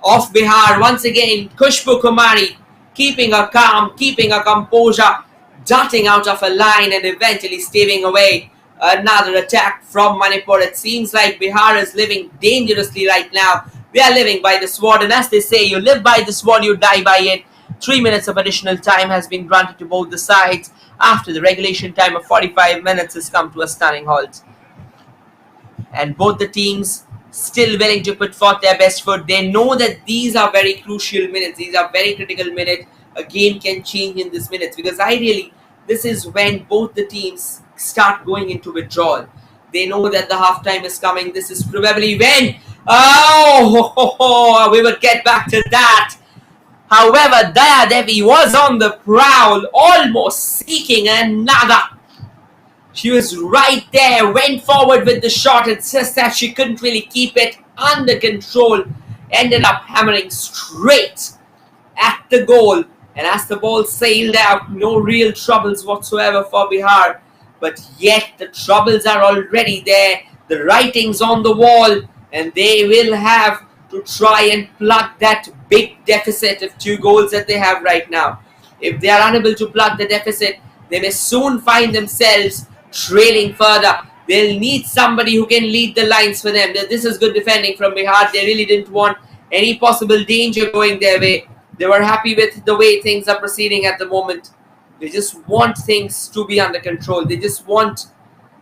of Bihar. Once again, Khushbu Kumari keeping her calm, keeping her composure, darting out of a line and eventually staving away another attack from Manipur. It seems like Bihar is living dangerously right now. They are living by the sword, and as they say, you live by the sword, you die by it. 3 minutes of additional time has been granted to both the sides after the regulation time of 45 minutes has come to a stunning halt. And both the teams still willing to put forth their best foot. They know that these are very crucial minutes. These are very critical minutes. A game can change in these minutes, because ideally, this is when both the teams start going into withdrawal. They know that the halftime is coming. This is probably when, we will get back to that. However, Daya Devi was on the prowl, almost seeking another. She was right there, went forward with the shot. It's just that she couldn't really keep it under control. Ended up hammering straight at the goal. And as the ball sailed out, no real troubles whatsoever for Bihar. But yet the troubles are already there. The writing's on the wall. And they will have to try and plug that big deficit of 2 goals that they have right now. If they are unable to plug the deficit, they may soon find themselves trailing further. They'll need somebody who can lead the lines for them. This is good defending from Bihar. They really didn't want any possible danger going their way. They were happy with the way things are proceeding at the moment. They just want things to be under control. They just want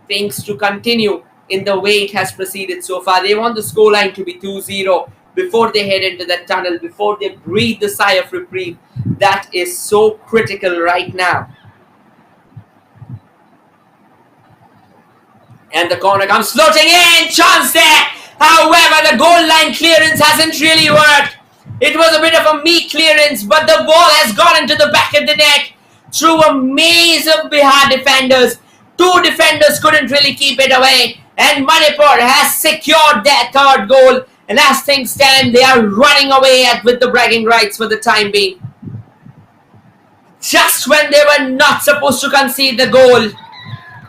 things to continue in the way it has proceeded so far. They want the scoreline to be 2-0 before they head into that tunnel, before they breathe the sigh of reprieve. That is so critical right now. And the corner comes floating in. Chance there. However, the goal line clearance hasn't really worked. It was a bit of a meek clearance, but the ball has gone into the back of the net through a maze of Bihar defenders. 2 defenders couldn't really keep it away. And Manipur has secured their 3rd goal. And as things stand, they are running away with the bragging rights for the time being. Just when they were not supposed to concede the goal.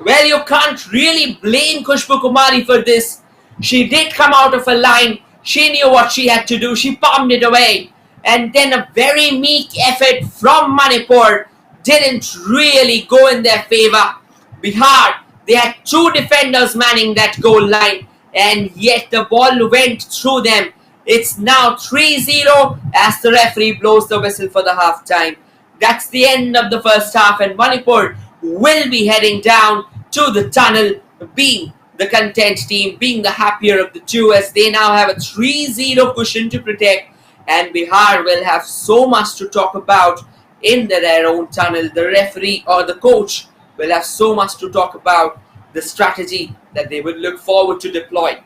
Well, you can't really blame Khushbu Kumari for this. She did come out of a line. She knew what she had to do. She palmed it away. And then a very meek effort from Manipur didn't really go in their favor. Bihar, they had 2 defenders manning that goal line. And yet the ball went through them. It's now 3-0 as the referee blows the whistle for the halftime. That's the end of the first half, and Manipur will be heading down to the tunnel, being the content team, being the happier of the two, as they now have a 3-0 cushion to protect. And Bihar will have so much to talk about in their own tunnel. The referee or the coach will have so much to talk about the strategy that they would look forward to deploy.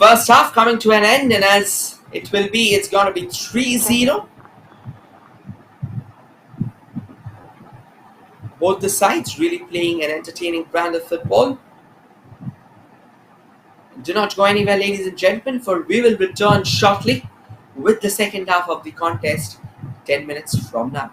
First half coming to an end, and as it will be, it's going to be 3-0. Both the sides really playing an entertaining brand of football. Do not go anywhere, ladies and gentlemen, for we will return shortly with the second half of the contest 10 minutes from now.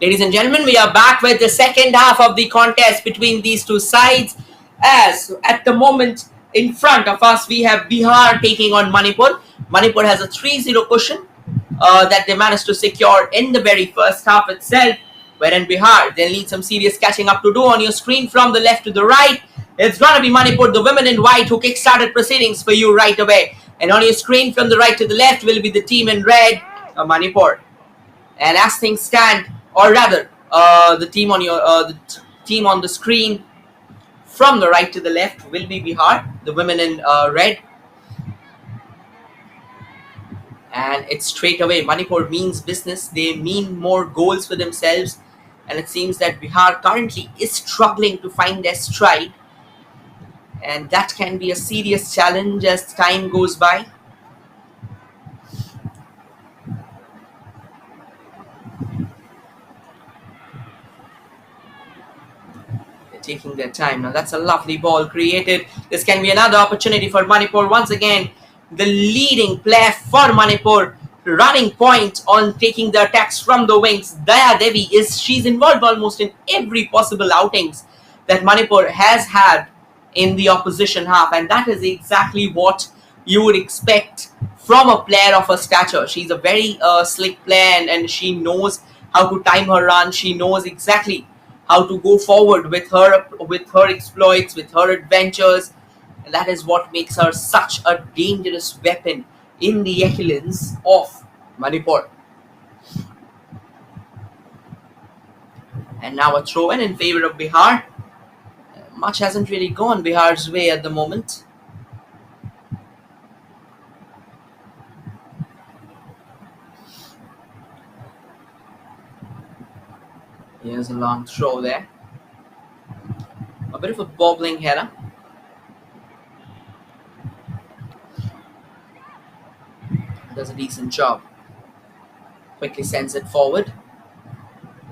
Ladies and gentlemen, we are back with the second half of the contest between these two sides. As at the moment in front of us, we have Bihar taking on Manipur. Manipur has a 3-0 cushion that they managed to secure in the very first half itself, wherein Bihar they'll need some serious catching up to do. On your screen from the left to the right, it's gonna be Manipur, the women in white, who kick-started proceedings for you right away. And on your screen from the right to the left will be the team in red, Manipur. And as things stand, or rather, the team on the screen from the right to the left will be Bihar, the women in red. And it's straight away Manipur means business. They mean more goals for themselves, and it seems that Bihar currently is struggling to find their stride, and that can be a serious challenge as time goes by. They're taking their time. Now that's a lovely ball created. This can be another opportunity for Manipur. Once again, the leading player for Manipur, running point on taking the attacks from the wings. Daya Devi she's involved almost in every possible outings that Manipur has had in the opposition half, and that is exactly what you would expect from a player of her stature. She's a very slick player, and she knows how to time her run. She knows exactly how to go forward with her exploits, with her adventures. And that is what makes her such a dangerous weapon in the echelons of Manipur. And now a throw in favor of Bihar. Much hasn't really gone Bihar's way at the moment. Here's a long throw there. A bit of a bobbling header. Does a decent job. Quickly sends it forward.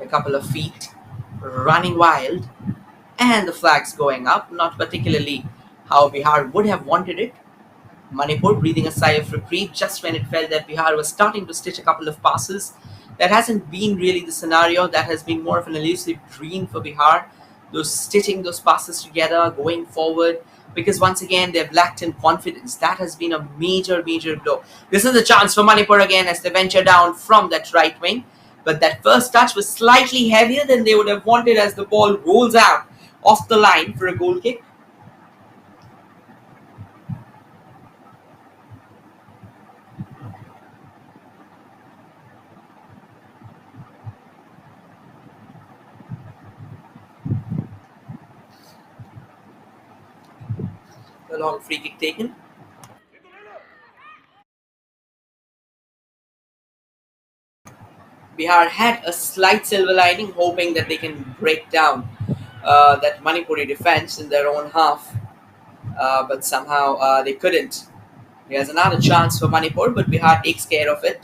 A couple of feet running wild. And the flag's going up. Not particularly how Bihar would have wanted it. Manipur breathing a sigh of reprieve just when it felt that Bihar was starting to stitch a couple of passes. That hasn't been really the scenario. That has been more of an elusive dream for Bihar. Stitching those passes together, going forward. Because once again, they've lacked in confidence. That has been a major blow. This is a chance for Manipur again as they venture down from that right wing. But that first touch was slightly heavier than they would have wanted as the ball rolls out off the line for a goal kick. A long free kick taken. Bihar had a slight silver lining, hoping that they can break down that Manipuri defense in their own half, but somehow they couldn't. There's another chance for Manipur, but Bihar takes care of it.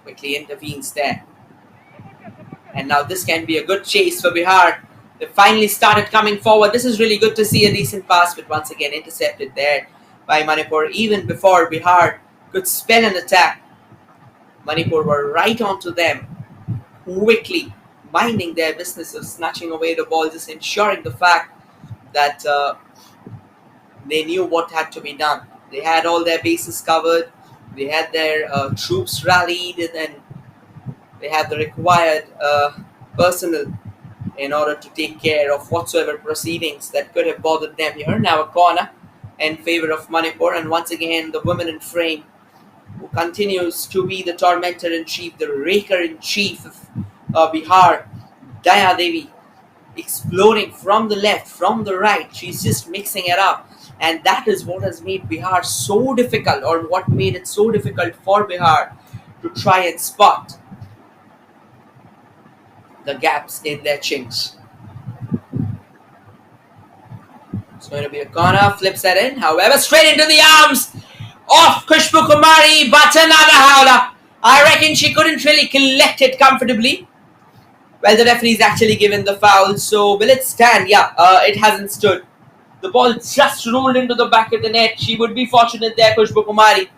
Quickly intervenes there. And now this can be a good chase for Bihar. They finally started coming forward. This is really good to see a decent pass, but once again intercepted there by Manipur. Even before Bihar could spell an attack, Manipur were right onto them, quickly minding their business of snatching away the ball, just ensuring the fact that they knew what had to be done. They had all their bases covered. They had their troops rallied, and then they had the required personnel in order to take care of whatsoever proceedings that could have bothered them here. Now a corner in favor of Manipur, and once again the woman in frame who continues to be the tormentor-in-chief, the raker-in-chief of Bihar, Daya Devi, exploding from the left, from the right. She's just mixing it up. And that is what has made Bihar so difficult, or what made it so difficult for Bihar to try and spot the gaps in their chinks. It's going to be a corner, flips that in, however, straight into the arms of Khushbu Kumari, but another howler. I reckon she couldn't really collect it comfortably. Well, the referee's actually given the foul, so will it stand? Yeah, it hasn't stood. The ball just rolled into the back of the net. She would be fortunate there, Khushbu Kumari.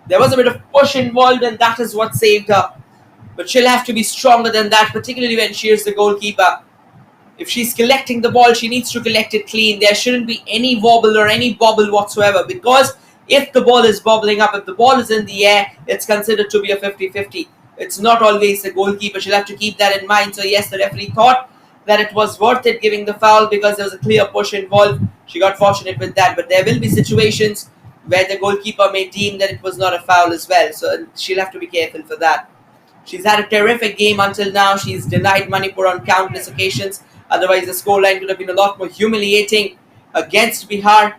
There was a bit of push involved, and that is what saved her. but she'll have to be stronger than that, particularly when she is the goalkeeper. If she's collecting the ball, she needs to collect it clean. There shouldn't be any wobble or any bobble whatsoever, because if the ball is bobbling up, if the ball is in the air, it's considered to be a 50-50. It's not always the goalkeeper. She'll have to keep that in mind. So yes, the referee thought that it was worth it giving the foul because there was a clear push involved. She got fortunate with that, but there will be situations where the goalkeeper may deem that it was not a foul as well. So she'll have to be careful for that. She's had a terrific game until now. She's denied Manipur on countless occasions. Otherwise, the scoreline could have been a lot more humiliating against Bihar.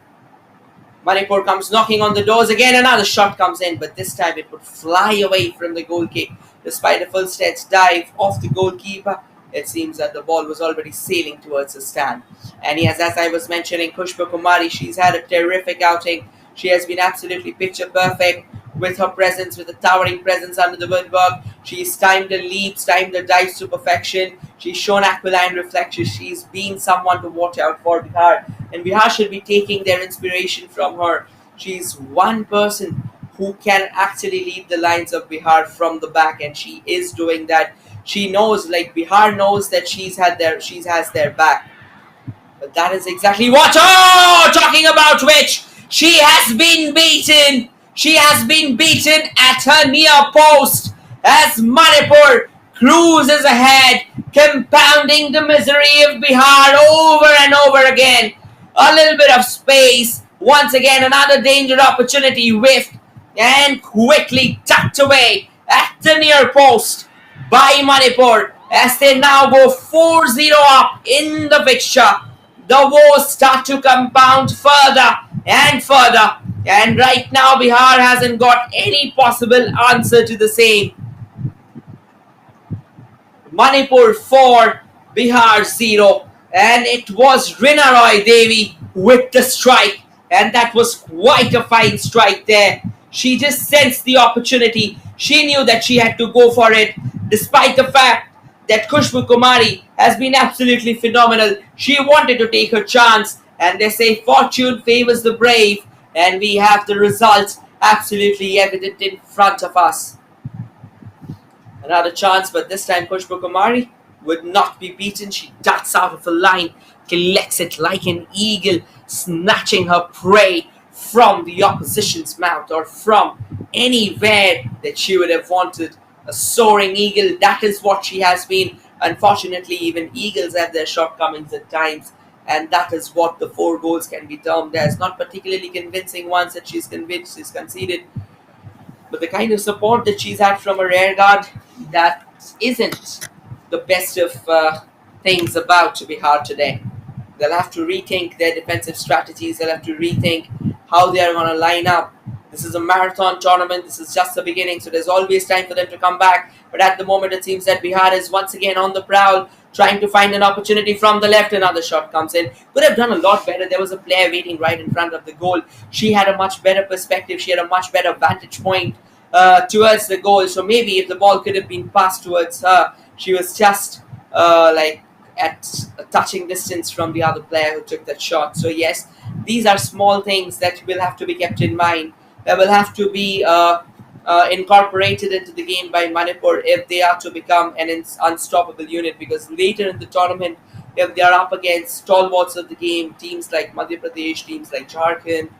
Manipur comes knocking on the doors again. Another shot comes in, but this time it would fly away from the goal kick. Despite a full stretch dive off the goalkeeper, it seems that the ball was already sailing towards the stand. And yes, as I was mentioning, Khushbu Kumari, she's had a terrific outing. She has been absolutely picture perfect with her presence, with a towering presence under the woodwork. She's timed the leaps, timed the dives to perfection. She's shown aquiline reflexes. She's been someone to watch out for Bihar. And Bihar should be taking their inspiration from her. She's one person who can actually lead the lines of Bihar from the back, and she is doing that. She knows, like Bihar knows that she has their back. But that is exactly what, talking about which, she has been beaten. She has been beaten at her near post as Manipur cruises ahead, compounding the misery of Bihar over and over again. A little bit of space. Once again, another danger opportunity whiffed and quickly tucked away at the near post by Manipur as they now go 4-0 up in the fixture. The woes start to compound further and further. And right now, Bihar hasn't got any possible answer to the same. Manipur 4, Bihar 0. And it was Rina Roy Devi with the strike. And that was quite a fine strike there. She just sensed the opportunity. She knew that she had to go for it, despite the fact that Khushbu Kumari has been absolutely phenomenal. She wanted to take her chance. And they say fortune favors the brave. And we have the results absolutely evident in front of us. Another chance, but this time Khushbu Kumari would not be beaten. She darts out of a line, collects it like an eagle, snatching her prey from the opposition's mouth or from anywhere that she would have wanted. A soaring eagle, that is what she has been. Unfortunately, even eagles have their shortcomings at times. And that is what the 4 goals can be termed as. Not particularly convincing ones that she's conceded. But the kind of support that she's had from her rear guard, that isn't the best of things about Bihar today. They'll have to rethink their defensive strategies. They'll have to rethink how they are going to line up. This is a marathon tournament. This is just the beginning. So there's always time for them to come back. But at the moment, it seems that Bihar is once again on the prowl, trying to find an opportunity from the left. Another shot comes in. Could have done a lot better. There was a player waiting right in front of the goal. She had a much better perspective. She had a much better vantage point towards the goal. So maybe if the ball could have been passed towards her, she was just like at a touching distance from the other player who took that shot. So yes, these are small things that will have to be kept in mind. That will have to be incorporated into the game by Manipur if they are to become an unstoppable unit, because later in the tournament, if they are up against stalwarts of the game, teams like Madhya Pradesh, teams like Jharkhand,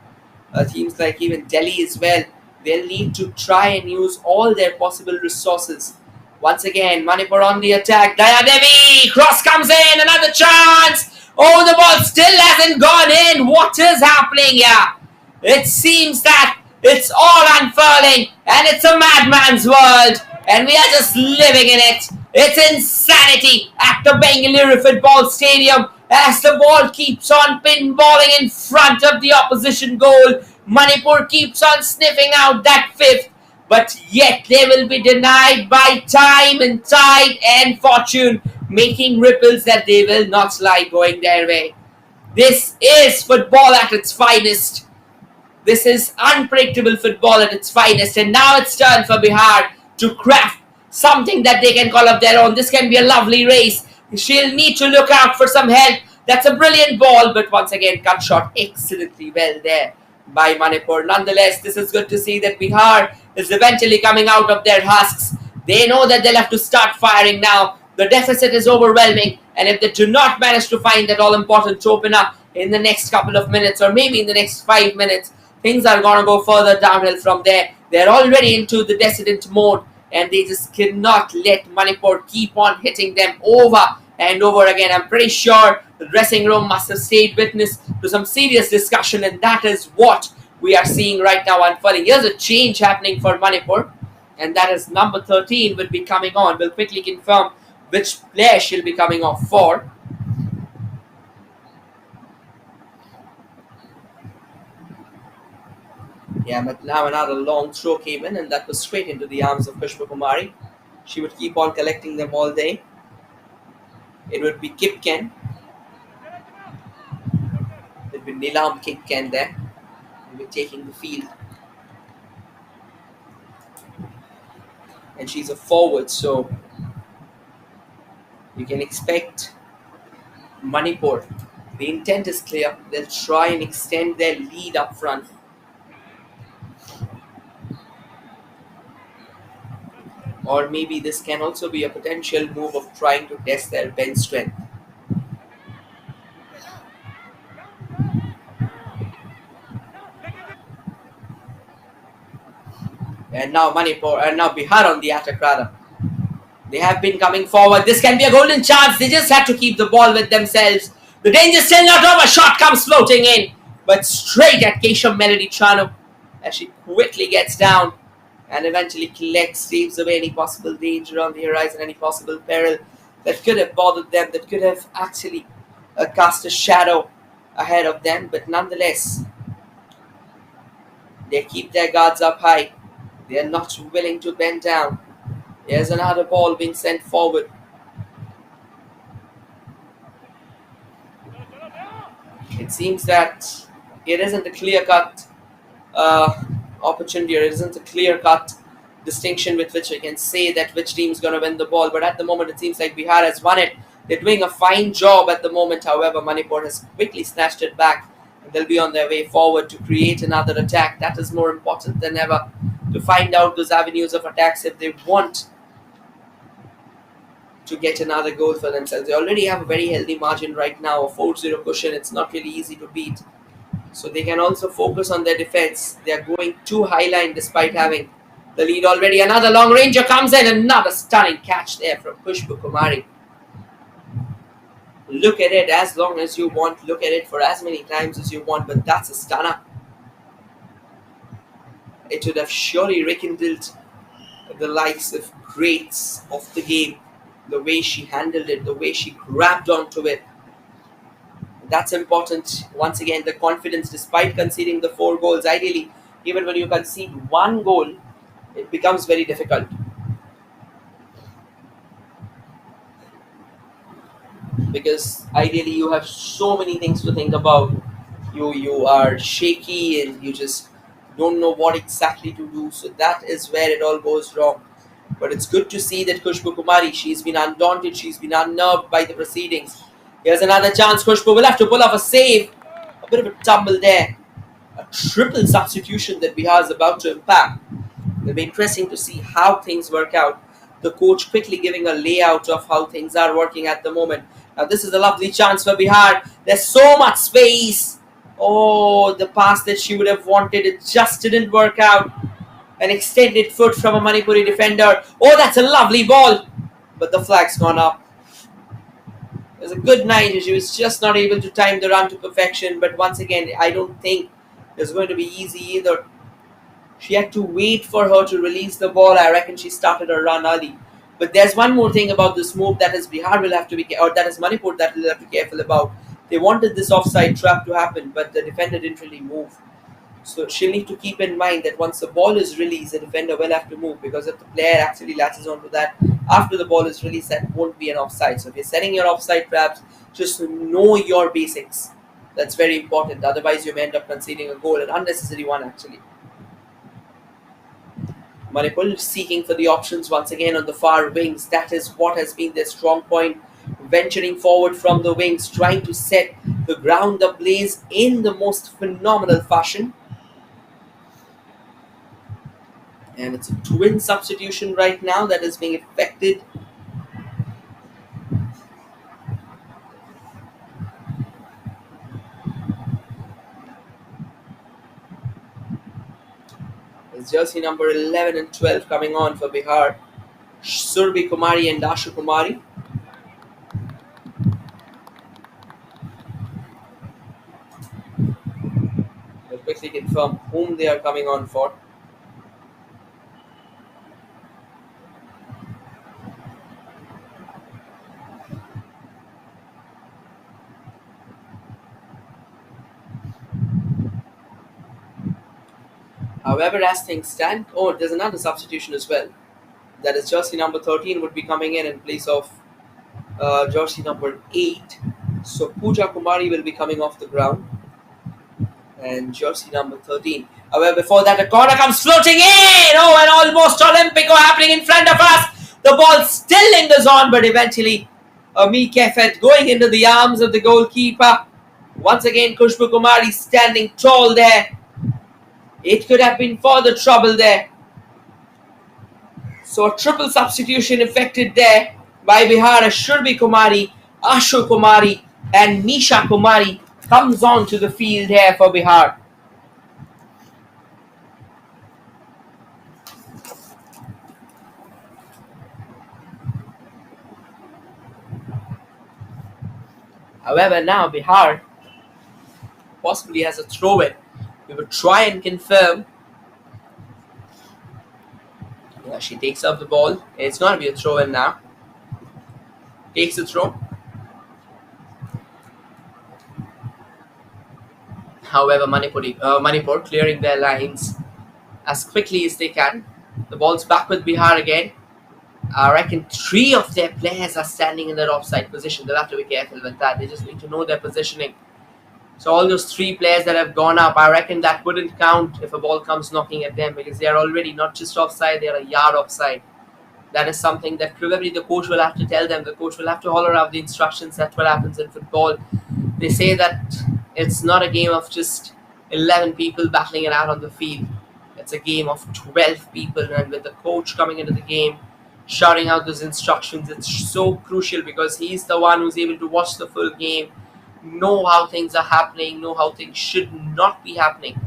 teams like even Delhi as well, they'll need to try and use all their possible resources. Once again, Manipur on the attack. Daya Devi, cross comes in, another chance. Oh, the ball still hasn't gone in. What is happening here? It seems that it's all unfurling and it's a madman's world and we are just living in it. It's insanity at the Bengaluru Football Stadium as the ball keeps on pinballing in front of the opposition goal. Manipur keeps on sniffing out that 5th, but yet they will be denied by time and tide and fortune, making ripples that they will not lie going their way. This is football at its finest. This is unpredictable football at its finest, and now it's turn for Bihar to craft something that they can call up their own. This can be a lovely race. She'll need to look out for some help. That's a brilliant ball, but once again, cut shot excellently well there by Manipur. Nonetheless, this is good to see that Bihar is eventually coming out of their husks. They know that they'll have to start firing now. The deficit is overwhelming, and if they do not manage to find that all-important opener in the next couple of minutes, or maybe in the next 5 minutes, things are going to go further downhill from there. They're already into the descendant mode, and they just cannot let Manipur keep on hitting them over and over again. I'm pretty sure the dressing room must have stayed witness to some serious discussion, and that is what we are seeing right now unfolding. Here's a change happening for Manipur, and that is number 13 will be coming on. We'll quickly confirm which player she'll be coming off for. Yeah, but now another long throw came in, and that was straight into the arms of Kumari. She would keep on collecting them all day. It would be Kipken. It would be Nilam Kipken there. He'll be taking the field. And she's a forward, so you can expect Manipur. The intent is clear. They'll try and extend their lead up front. Or maybe this can also be a potential move of trying to test their bench strength. And now Manipur, and now Bihar on the attack rather. They have been coming forward. This can be a golden chance. They just have to keep the ball with themselves. The danger still not over. Shot comes floating in, but straight at Kesham Melody Chanu as she quickly gets down and eventually collects, saves away any possible danger on the horizon, any possible peril that could have bothered them, that could have actually cast a shadow ahead of them. But nonetheless, they keep their guards up high. They are not willing to bend down. Here's another ball being sent forward. It seems that it isn't a clear-cut opportunity, or it isn't a clear-cut distinction with which I can say that which team is going to win the ball. But at the moment, it seems like Bihar has won it. They're doing a fine job at the moment. However, Manipur has quickly snatched it back, and they'll be on their way forward to create another attack. That is more important than ever, to find out those avenues of attacks if they want to get another goal for themselves. They already have a very healthy margin right now, a 4-0 cushion. It's not really easy to beat. So they can also focus on their defense. They are going too high line despite having the lead already. Another long ranger comes in. Another stunning catch there from Kumari. Look at it as long as you want. Look at it for as many times as you want. But that's a stunner. It would have surely rekindled the likes of greats of the game. The way she handled it, the way she grabbed onto it. That's important. Once again, the confidence despite conceding the 4 goals. Ideally, even when you concede 1 goal, it becomes very difficult. Because ideally you have so many things to think about. You are shaky and you just don't know what exactly to do. So that is where it all goes wrong. But it's good to see that Kumari, she's been undaunted, she's been unnerved by the proceedings. Here's another chance. Khushbu will have to pull off a save. A bit of a tumble there. A triple substitution that Bihar is about to impact. It'll be interesting to see how things work out. The coach quickly giving a layout of how things are working at the moment. Now this is a lovely chance for Bihar. There's so much space. Oh, the pass that she would have wanted, it just didn't work out. An extended foot from a Manipuri defender. Oh, that's a lovely ball. But the flag's gone up. It was a good night. She was just not able to time the run to perfection. But once again, I don't think it's going to be easy either. She had to wait for her to release the ball. I reckon she started her run early. But there's one more thing about this move that is Bihar will have to be, or that is Manipur that will have to be careful about. They wanted this offside trap to happen, but the defender didn't really move. So she'll need to keep in mind that once the ball is released, the defender will have to move, because if the player actually latches onto that after the ball is released, that won't be an offside. So if you're setting your offside traps, just know your basics. That's very important. Otherwise, you may end up conceding a goal, an unnecessary one actually. Manipur is seeking for the options once again on the far wings. That is what has been their strong point. Venturing forward from the wings, trying to set the ground ablaze in the most phenomenal fashion. And it's a twin substitution right now that is being effected. It's jersey number 11 and 12 coming on for Bihar. Surbi Kumari and Dashu Kumari. We'll quickly confirm whom they are coming on for. However, as things stand, oh, there's another substitution as well. That is jersey number 13 would be coming in place of jersey number 8. So Pooja Kumari will be coming off the ground. And jersey number 13. However, before that, a corner comes floating in. Oh, and almost Olympico happening in front of us. The ball still lingers on, but eventually Ami Kefet going into the arms of the goalkeeper. Once again, Khushbu Kumari standing tall there. It could have been further trouble there. So a triple substitution effected there by Bihar. Shurbi Kumari, Ashu Kumari and Nisha Kumari comes on to the field here for Bihar. However, now Bihar possibly has a throw-in. We will try and confirm. Yeah, she takes up the ball. It's going to be a throw-in now. Takes the throw. However, Manipur clearing their lines as quickly as they can. The ball's back with Bihar again. I reckon 3 of their players are standing in their offside position. They'll have to be careful with that. They just need to know their positioning. So all those 3 players that have gone up, I reckon that wouldn't count if a ball comes knocking at them, because they are already not just offside, they are a yard offside. That is something that probably the coach will have to tell them. The coach will have to holler out the instructions. That's what happens in football. They say that it's not a game of just 11 people battling it out on the field. It's a game of 12 people, and with the coach coming into the game, shouting out those instructions, it's so crucial because he's the one who's able to watch the full game, know how things are happening, know how things should not be happening.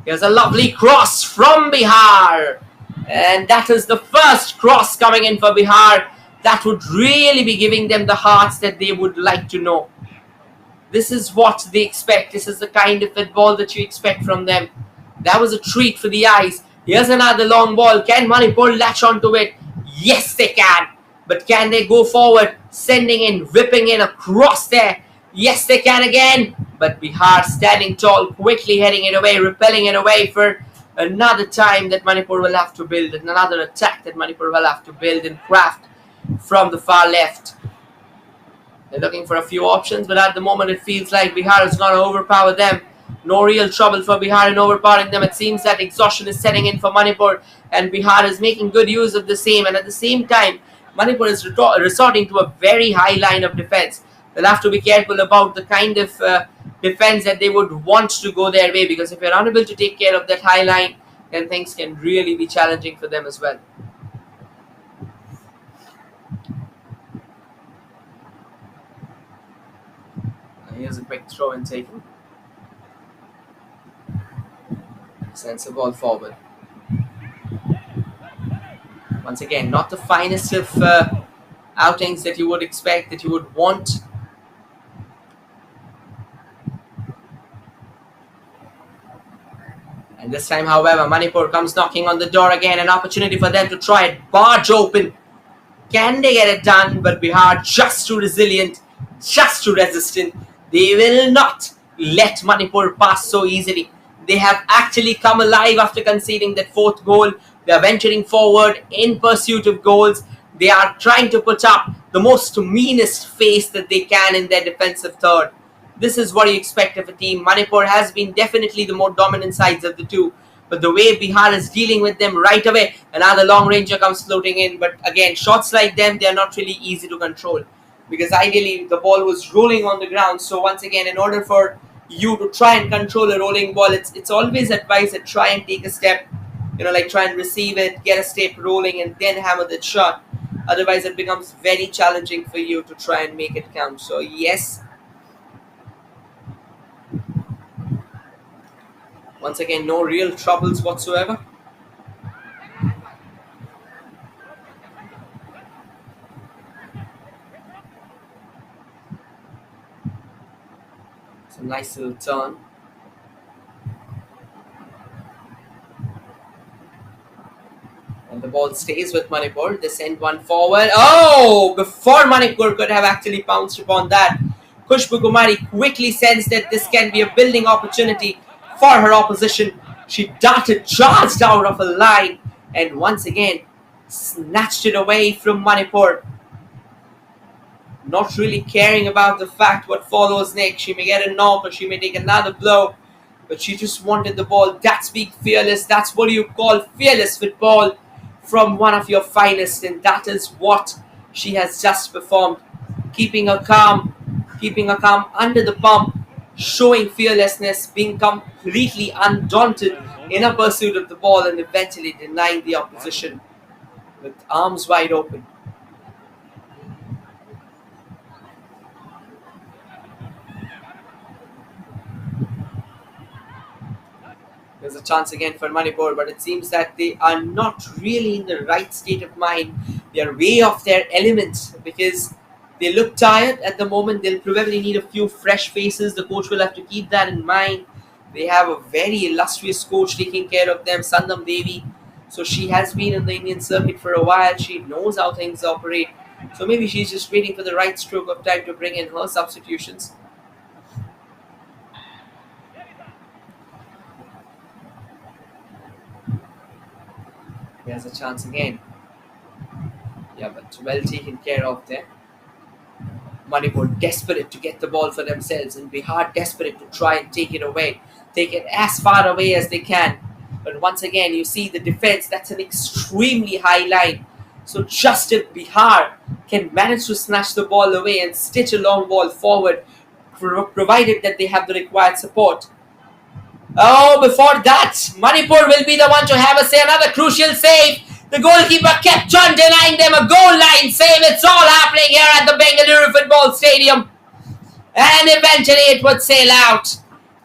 Here's a lovely cross from Bihar. And that is the first cross coming in for Bihar. That would really be giving them the hearts that they would like to know. This is what they expect. This is the kind of football that you expect from them. That was a treat for the eyes. Here's another long ball. Can Manipur latch onto it? Yes, they can. But can they go forward, sending in, whipping in across there? Yes, they can again. But Bihar standing tall, quickly heading it away, repelling it away for another time that Manipur will have to build, and another attack that Manipur will have to build and craft from the far left. They're looking for a few options, but at the moment it feels like Bihar is going to overpower them. No real trouble for Bihar in overpowering them. It seems that exhaustion is setting in for Manipur, and Bihar is making good use of the same. And at the same time, Manipur is resorting to a very high line of defense. They'll have to be careful about the kind of defense that they would want to go their way, because if you're unable to take care of that high line, then things can really be challenging for them as well. Here's a quick throw and taken. Sends the ball forward. Once again, not the finest of outings that you would expect, that you would want. And this time, however, Manipur comes knocking on the door again. An opportunity for them to try it. Barge open. Can they get it done? But Bihar just too resilient, just too resistant. They will not let Manipur pass so easily. They have actually come alive after conceding that 4th goal. They are venturing forward in pursuit of goals. They are trying to put up the most meanest face that they can in their defensive third. This is what you expect of a team. Manipur has been definitely the more dominant sides of the two. But the way Bihar is dealing with them right away, another long ranger comes floating in. But again, shots like them, they are not really easy to control, because ideally the ball was rolling on the ground. So once again, in order for you to try and control a rolling ball, it's always advised that try and take a step like try and receive it, get a step rolling, and then hammer that shot. Otherwise, it becomes very challenging for you to try and make it count. So yes, once again, no real troubles whatsoever. It's a nice little turn. And the ball stays with Manipur. They send one forward. Oh! Before Manipur could have actually pounced upon that, Khushbu Kumari quickly sensed that this can be a building opportunity for her opposition. She darted, charged out of a line, and once again snatched it away from Manipur. Not really caring about the fact what follows next. She may get a knock or she may take another blow, but she just wanted the ball. That's being fearless. That's what you call fearless football from one of your finest, and that is what she has just performed. Keeping her calm under the pump, showing fearlessness, being completely undaunted in her pursuit of the ball, and eventually denying the opposition with arms wide open. There's a chance again for Manipur, but it seems that they are not really in the right state of mind. They are way off their elements because they look tired at the moment. They'll probably need a few fresh faces. The coach will have to keep that in mind. They have a very illustrious coach taking care of them, Sandam Devi. So she has been in the Indian circuit for a while. She knows how things operate. So maybe she's just waiting for the right stroke of time to bring in her substitutions. There's a chance again. Yeah, but well taken care of there. Manipur desperate to get the ball for themselves, and Bihar desperate to try and take it away. Take it as far away as they can. But once again, you see the defense, that's an extremely high line. So just if Bihar can manage to snatch the ball away and stitch a long ball forward, provided that they have the required support. Oh, before that, Manipur will be the one to have another crucial save. The goalkeeper kept on denying them a goal line save. It's all happening here at the Bengaluru Football Stadium. And eventually it would sail out.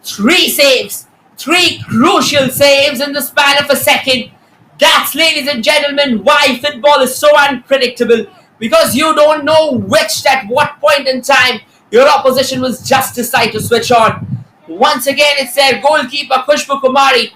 3 saves. 3 crucial saves in the span of a second. That's, ladies and gentlemen, why football is so unpredictable. Because you don't know at what point in time your opposition will just decide to switch on. Once again, it's their goalkeeper, Khushbu Kumari,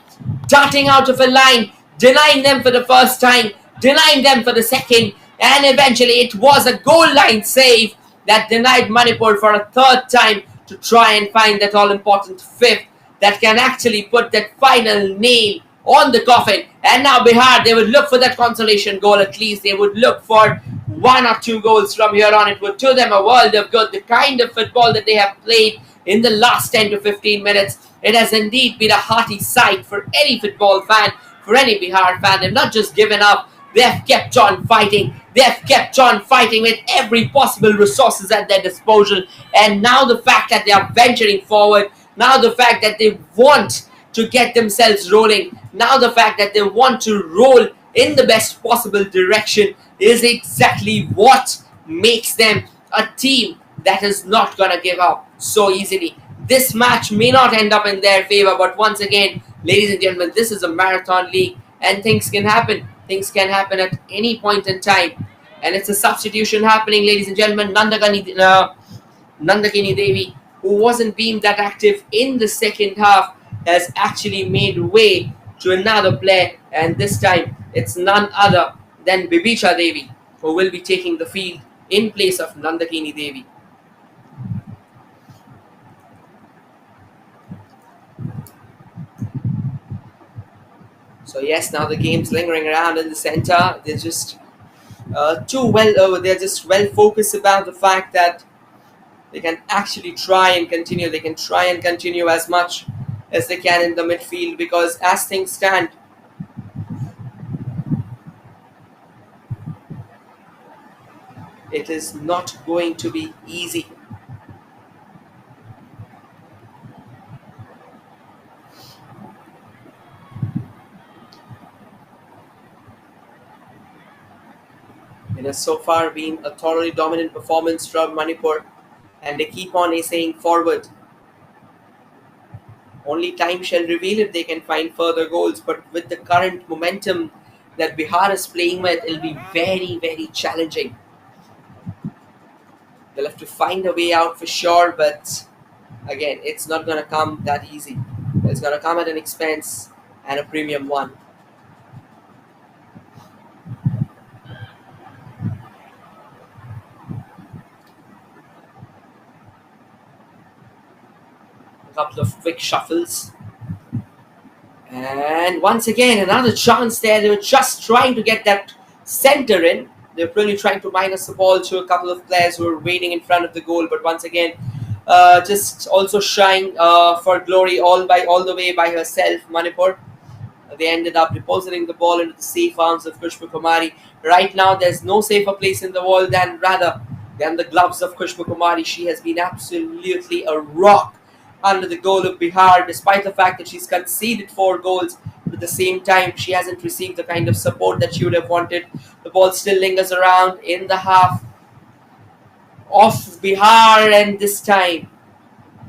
darting out of a line, denying them for the first time, denying them for the second, and eventually it was a goal line save that denied Manipur for a third time to try and find that all-important 5th that can actually put that final nail on the coffin. And now Bihar, they would look for that consolation goal at least. They would look for 1 or 2 goals from here on. It would do them a world of good. The kind of football that they have played in the last 10 to 15 minutes, it has indeed been a hearty sight for any football fan, for any Bihar fan. They've not just given up, they've kept on fighting. They've kept on fighting with every possible resources at their disposal. And now the fact that they are venturing forward, now the fact that they want to get themselves rolling, now the fact that they want to roll in the best possible direction is exactly what makes them a team that is not going to give up so easily. This match may not end up in their favor, but once again, ladies and gentlemen, this is a marathon league and things can happen. Things can happen at any point in time. And it's a substitution happening, ladies and gentlemen. Nandakini Devi, who wasn't being that active in the second half, has actually made way to another player. And this time, it's none other than Bibicha Devi, who will be taking the field in place of Nandakini Devi. So yes, now the game's lingering around in the center. They're just they're just well focused about the fact that they can actually try and continue. They can try and continue as much as they can in the midfield, because as things stand, it is not going to be easy. It has so far been a thoroughly dominant performance from Manipur, and they keep on essaying forward. Only time shall reveal if they can find further goals, but with the current momentum that Bihar is playing with, it'll be very, very challenging. They'll have to find a way out for sure, but again, it's not going to come that easy. It's going to come at an expense and a premium one. A couple of quick shuffles. And once again, another chance there. They were just trying to get that center in. They were really trying to minus the ball to a couple of players who were waiting in front of the goal. But once again, just also shying for glory all the way by herself, Manipur. They ended up depositing the ball into the safe arms of Khushbu Kumari. Right now, there's no safer place in the world than the gloves of Khushbu Kumari. She has been absolutely a rock under the goal of Bihar, despite the fact that she's conceded 4 goals. But at the same time, she hasn't received the kind of support that she would have wanted. The ball still lingers around in the half of Bihar, and this time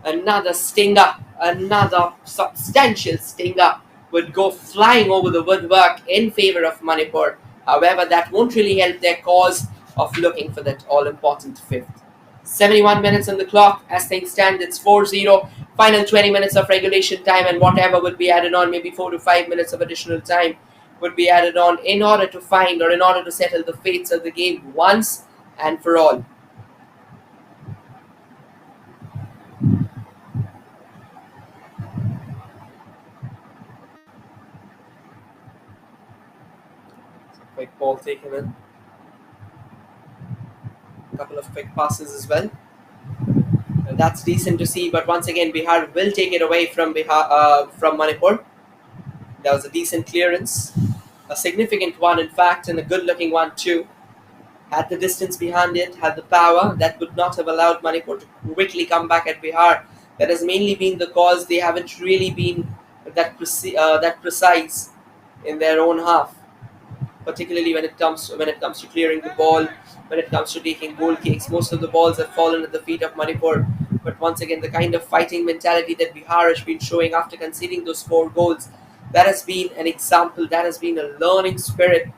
another stinger, another substantial stinger would go flying over the woodwork in favor of Manipur. However, that won't really help their cause of looking for that all-important fifth. 71 minutes on the clock. As things stand, it's 4-0. Final 20 minutes of regulation time, and whatever would be added on, maybe 4 to 5 minutes of additional time would be added on in order to find or in order to settle the fates of the game once and for all. Quick ball taken in. A couple of quick passes as well. And that's decent to see, but once again, Bihar will take it away from Manipur. That was a decent clearance, a significant one, in fact, and a good-looking one too. Had the distance behind it, had the power, that would not have allowed Manipur to quickly come back at Bihar. That has mainly been the cause they haven't really been that precise in their own half, particularly when it comes to clearing the ball, when it comes to taking goal kicks. Most of the balls have fallen at the feet of Manipur. But once again, the kind of fighting mentality that Bihar has been showing after conceding those 4 goals, that has been an example, that has been a learning spirit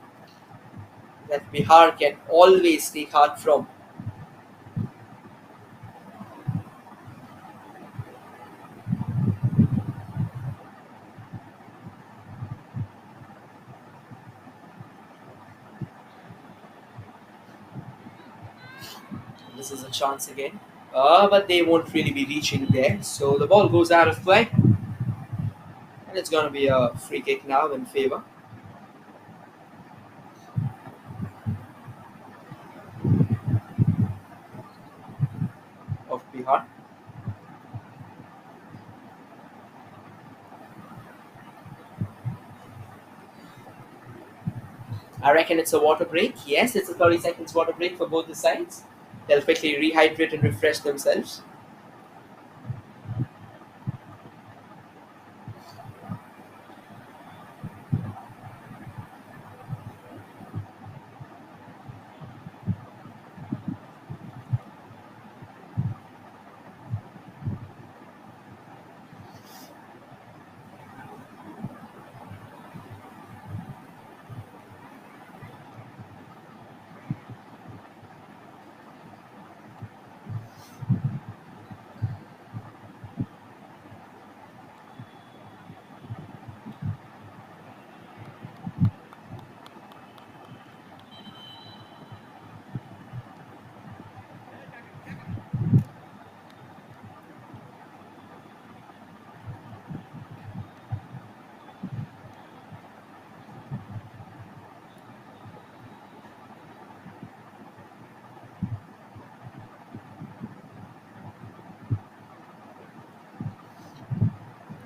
that Bihar can always take heart from. This is a chance again. But they won't really be reaching there. So the ball goes out of play. And it's going to be a free kick now in favor of Bihar. I reckon it's a water break. Yes, it's a 30 seconds water break for both the sides. They'll quickly rehydrate and refresh themselves.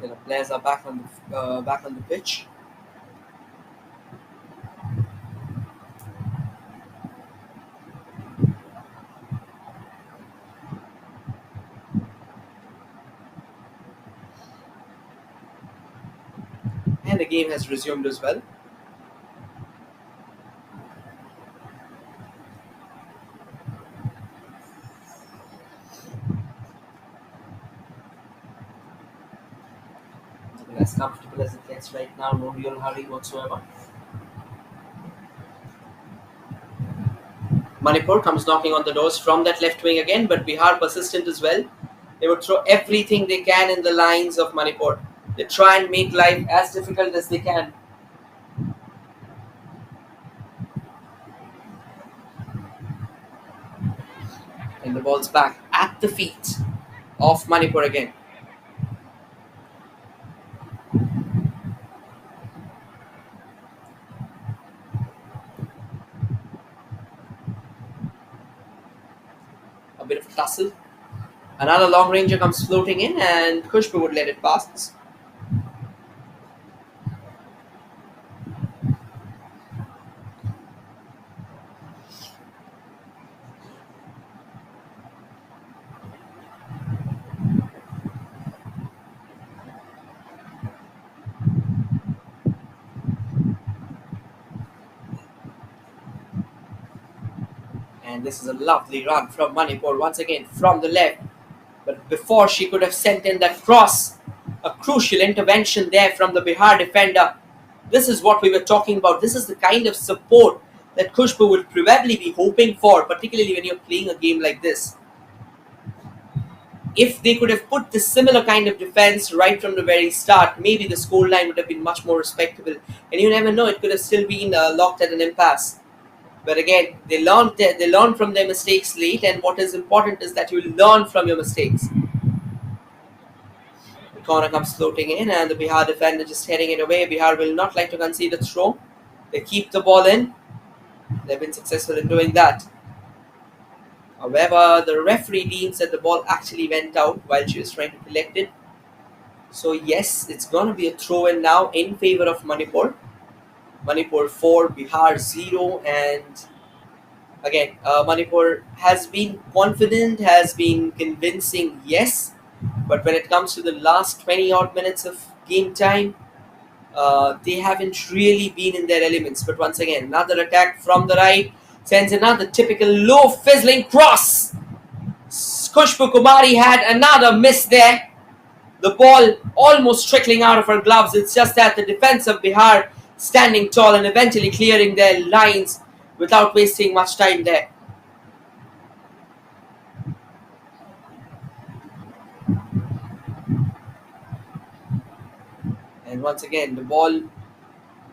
The players are back on the pitch. And the game has resumed as well. as comfortable as it gets right now. No real hurry whatsoever. Manipur comes knocking on the doors from that left wing again, but Bihar persistent as well. They would throw everything they can in the lines of Manipur. They try and make life as difficult as they can. And the ball's back at the feet of Manipur again. A bit of a tussle. Another long ranger comes floating in, and Khushbu would let it pass. And this is a lovely run from Manipur once again from the left. But before she could have sent in that cross, a crucial intervention there from the Bihar defender. This is what we were talking about. This is the kind of support that Khushbu will probably be hoping for, particularly when you're playing a game like this. If they could have put this similar kind of defense right from the very start, maybe the scoreline would have been much more respectable. And you never know, it could have still been locked at an impasse. But again, they learn from their mistakes late, and what is important is that you learn from your mistakes. The corner comes floating in, and the Bihar defender just heading it away. Bihar will not like to concede a throw. They keep the ball in. They've been successful in doing that. However, the referee deems that the ball actually went out while she was trying to collect it. So yes, it's going to be a throw-in now in favor of Manipur. Manipur 4, Bihar 0, and again, Manipur has been confident, has been convincing, yes, but when it comes to the last 20 odd minutes of game time, they haven't really been in their elements. But once again, another attack from the right sends another typical low fizzling cross. Khushbu Kumari had another miss there. The ball almost trickling out of her gloves. It's just that the defense of Bihar standing tall and eventually clearing their lines without wasting much time there. And once again, the ball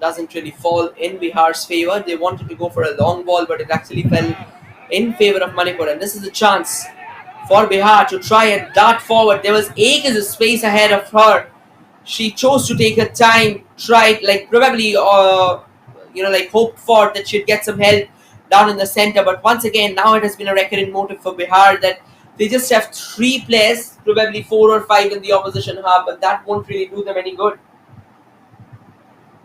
doesn't really fall in Bihar's favor. They wanted to go for a long ball, but it actually fell in favor of Manipur. And this is a chance for Bihar to try and dart forward. There was acres of space ahead of her. She chose to take her time, tried, probably, hoped for that she'd get some help down in the center. But once again, now it has been a recurring motive for Bihar that they just have 3 players, probably 4 or 5 in the opposition half, but that won't really do them any good.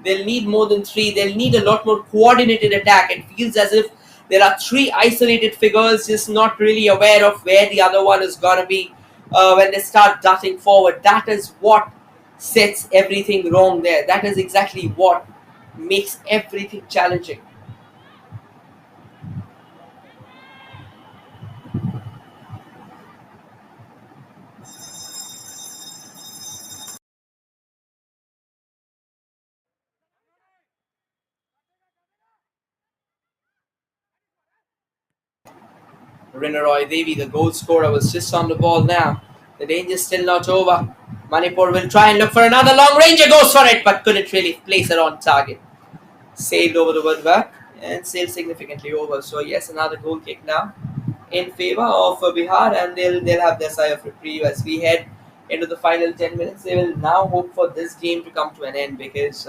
They'll need more than 3. They'll need a lot more coordinated attack. It feels as if there are 3 isolated figures just not really aware of where the other one is going to be when they start darting forward. That is what sets everything wrong there. That is exactly what makes everything challenging. Rinnaroy Devi, the goal scorer, was just on the ball now. The danger's still not over. Manipur will try and look for another long ranger, goes for it, but couldn't really place it on target. Sailed over the woodwork and sailed significantly over. So yes, another goal kick now in favor of Bihar, and they'll have their sigh of reprieve as we head into the final 10 minutes. They will now hope for this game to come to an end because,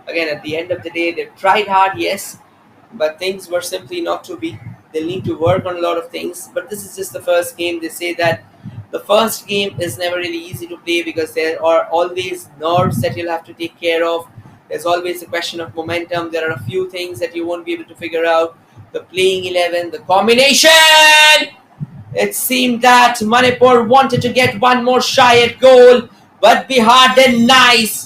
again, at the end of the day, they've tried hard, yes, but things were simply not to be. They'll need to work on a lot of things, but this is just the first game. They say that the first game is never really easy to play because there are always nerves that you'll have to take care of. There's always a question of momentum. There are a few things that you won't be able to figure out. The playing 11, the combination! It seemed that Manipur wanted to get one more shy at goal, but Bihar denies.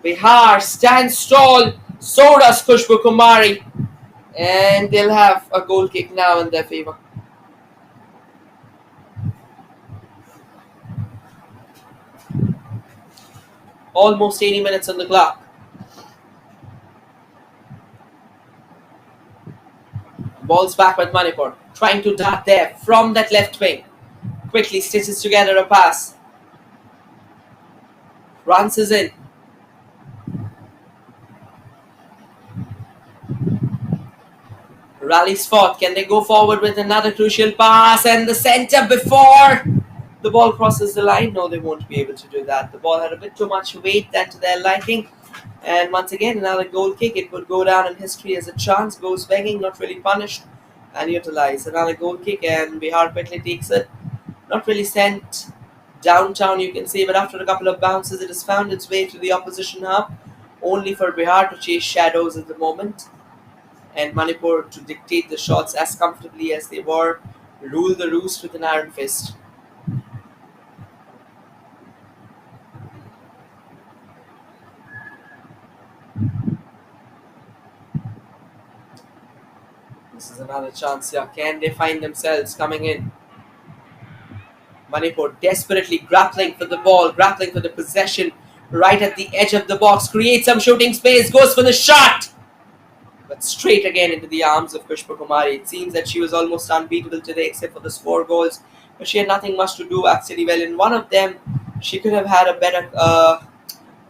Bihar stands tall, so does Khushbu Kumari, and they'll have a goal kick now in their favor. Almost 80 minutes on the clock. Ball's back with Manipur. Trying to dart there from that left wing. Quickly stitches together a pass. Runs is in. Rallies forth. Can they go forward with another crucial pass? And the centre before the ball crosses the line. No, they won't be able to do that. The ball had a bit too much weight that to their liking. And once again, another goal kick. It would go down in history as a chance. Goes begging, not really punished and utilised. Another goal kick, and Bihar quickly takes it. Not really sent downtown, you can say, but after a couple of bounces, it has found its way to the opposition half. Only for Bihar to chase shadows at the moment. And Manipur to dictate the shots as comfortably as they were. Rule the roost with an iron fist. This is another chance here. Can they find themselves coming in? Manipur desperately grappling for the ball, grappling for the possession right at the edge of the box. Creates some shooting space, goes for the shot! But straight again into the arms of Kumari. It seems that she was almost unbeatable today except for the 4 goals. But she had nothing much to do actually. Well, in one of them, she could have had a better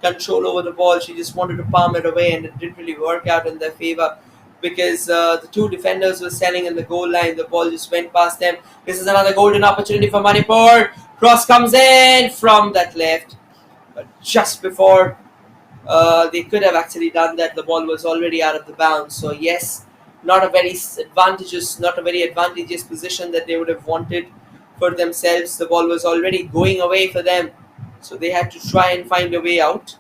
control over the ball. She just wanted to palm it away, and it didn't really work out in their favour because the 2 defenders were standing in the goal line. The ball just went past them. This is another golden opportunity for Manipur. Cross comes in from that left, but just before they could have actually done that, the ball was already out of the bounds. So yes, not a very advantageous position that they would have wanted for themselves. The ball was already going away for them, so they had to try and find a way out.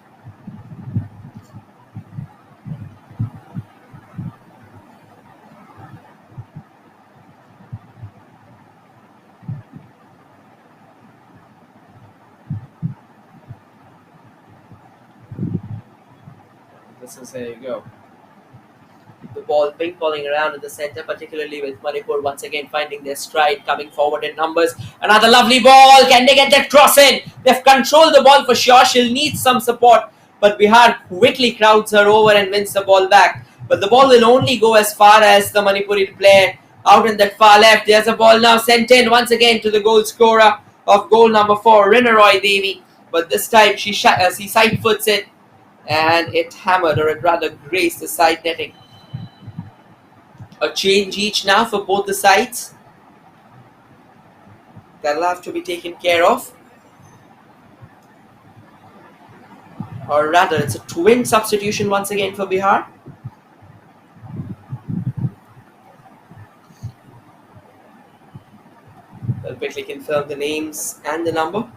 There you go. The ball ping-ponging around in the centre, particularly with Manipur once again finding their stride, coming forward in numbers. Another lovely ball. Can they get that cross in? They've controlled the ball for sure. She'll need some support, but Bihar quickly crowds her over and wins the ball back. But the ball will only go as far as the Manipuri player out in that far left. There's a ball now sent in once again to the goal scorer of goal number 4, Rinaroy Devi. But this time she side foots it, and it hammered, or it rather grazed, the side netting. A change each now for both the sides. That'll have to be taken care of. Or rather, it's a twin substitution once again for Bihar. We'll quickly confirm the names and the number.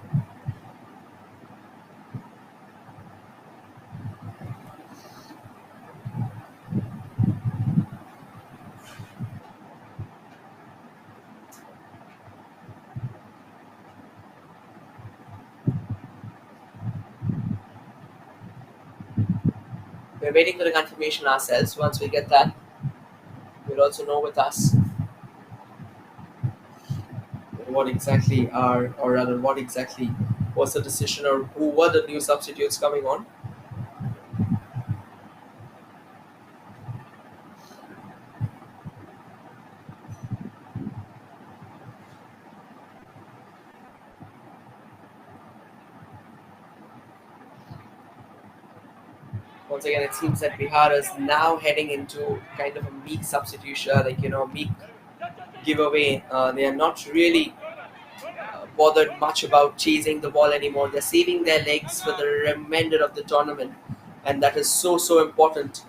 We're waiting for the confirmation ourselves. Once we get that, we'll also know with us what exactly was the decision, or who were the new substitutes coming on. Once again, it seems that Bihar is now heading into kind of a meek substitution, meek giveaway. They are not really bothered much about chasing the ball anymore. They're saving their legs for the remainder of the tournament, and that is so important.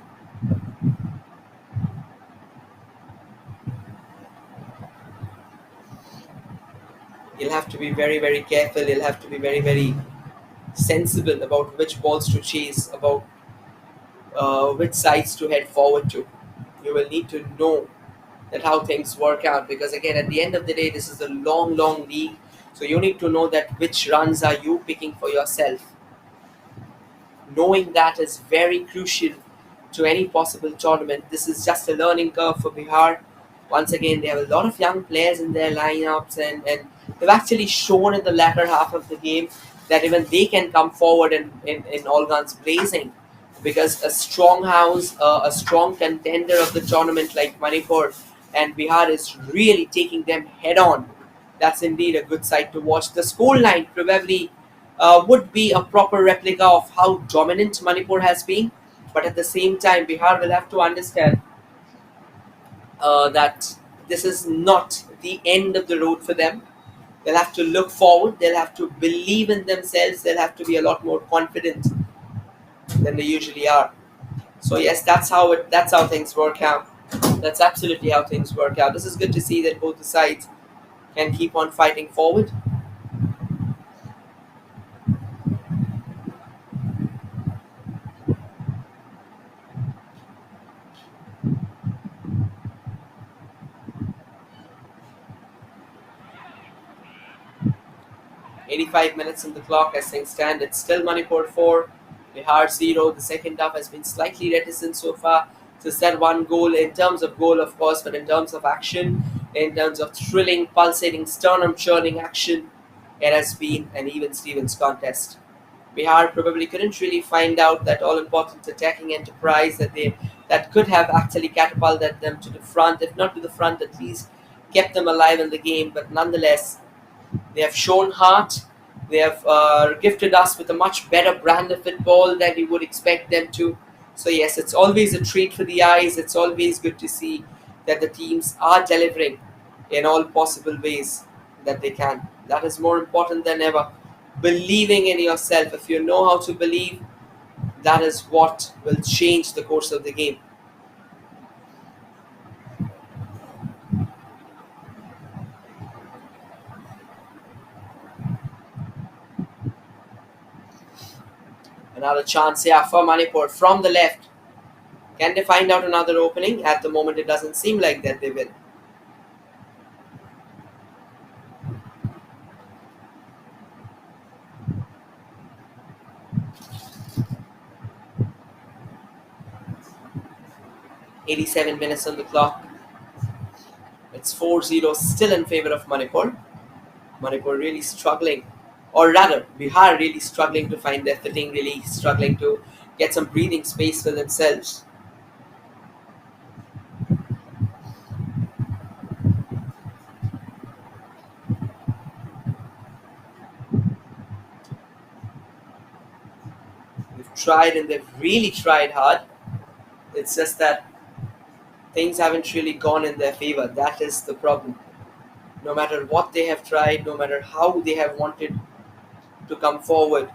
You'll have to be very careful. You'll have to be very sensible about which balls to chase, about which sides to head forward to. You will need to know that how things work out, because again, at the end of the day, this is a long league, so you need to know that which runs are you picking for yourself. Knowing that is very crucial to any possible tournament. This is just a learning curve for Bihar. Once again, they have a lot of young players in their lineups, and they've actually shown in the latter half of the game that even they can come forward in all guns blazing, because a strong house, a strong contender of the tournament like Manipur and Bihar is really taking them head on. That's indeed a good sight to watch. The scoreline probably would be a proper replica of how dominant Manipur has been, but at the same time, Bihar will have to understand that this is not the end of the road for them. They'll have to look forward. They'll have to believe in themselves. They'll have to be a lot more confident than they usually are. So yes, that's how things work out. That's absolutely how things work out. This is good to see that both the sides can keep on fighting forward. 85 minutes on the clock as things stand. It's still Manipur 4, Bihar 0. The second half has been slightly reticent so far. Just that one goal in terms of goal, of course, but in terms of action, in terms of thrilling, pulsating, sternum-churning action, it has been an even Stevens contest. Bihar probably couldn't really find out that all-important attacking enterprise that could have actually catapulted them to the front, if not to the front, at least kept them alive in the game. But nonetheless, they have shown heart. They have gifted us with a much better brand of football than we would expect them to. So yes, it's always a treat for the eyes. It's always good to see that the teams are delivering in all possible ways that they can. That is more important than ever. Believing in yourself. If you know how to believe, that is what will change the course of the game. Another chance here for Manipur from the left. Can they find out another opening? At the moment, it doesn't seem like that they will. "87 minutes on the clock. It's 4-0 still in favor of Manipur. Manipur really struggling, or rather, Bihar really struggling to find their footing, really struggling to get some breathing space for themselves. They've tried and they've really tried hard. It's just that things haven't really gone in their favor. That is the problem. No matter what they have tried, no matter how they have wanted to come forward,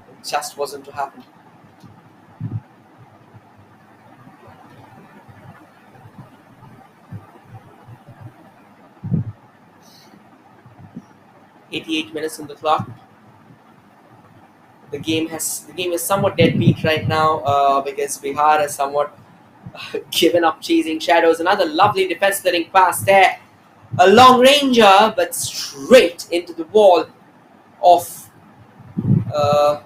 it just wasn't to happen. "88 minutes on the clock. The game is somewhat deadbeat right now because Bihar has somewhat given up chasing shadows. Another lovely defense-letting pass there. A long ranger, but straight into the wall of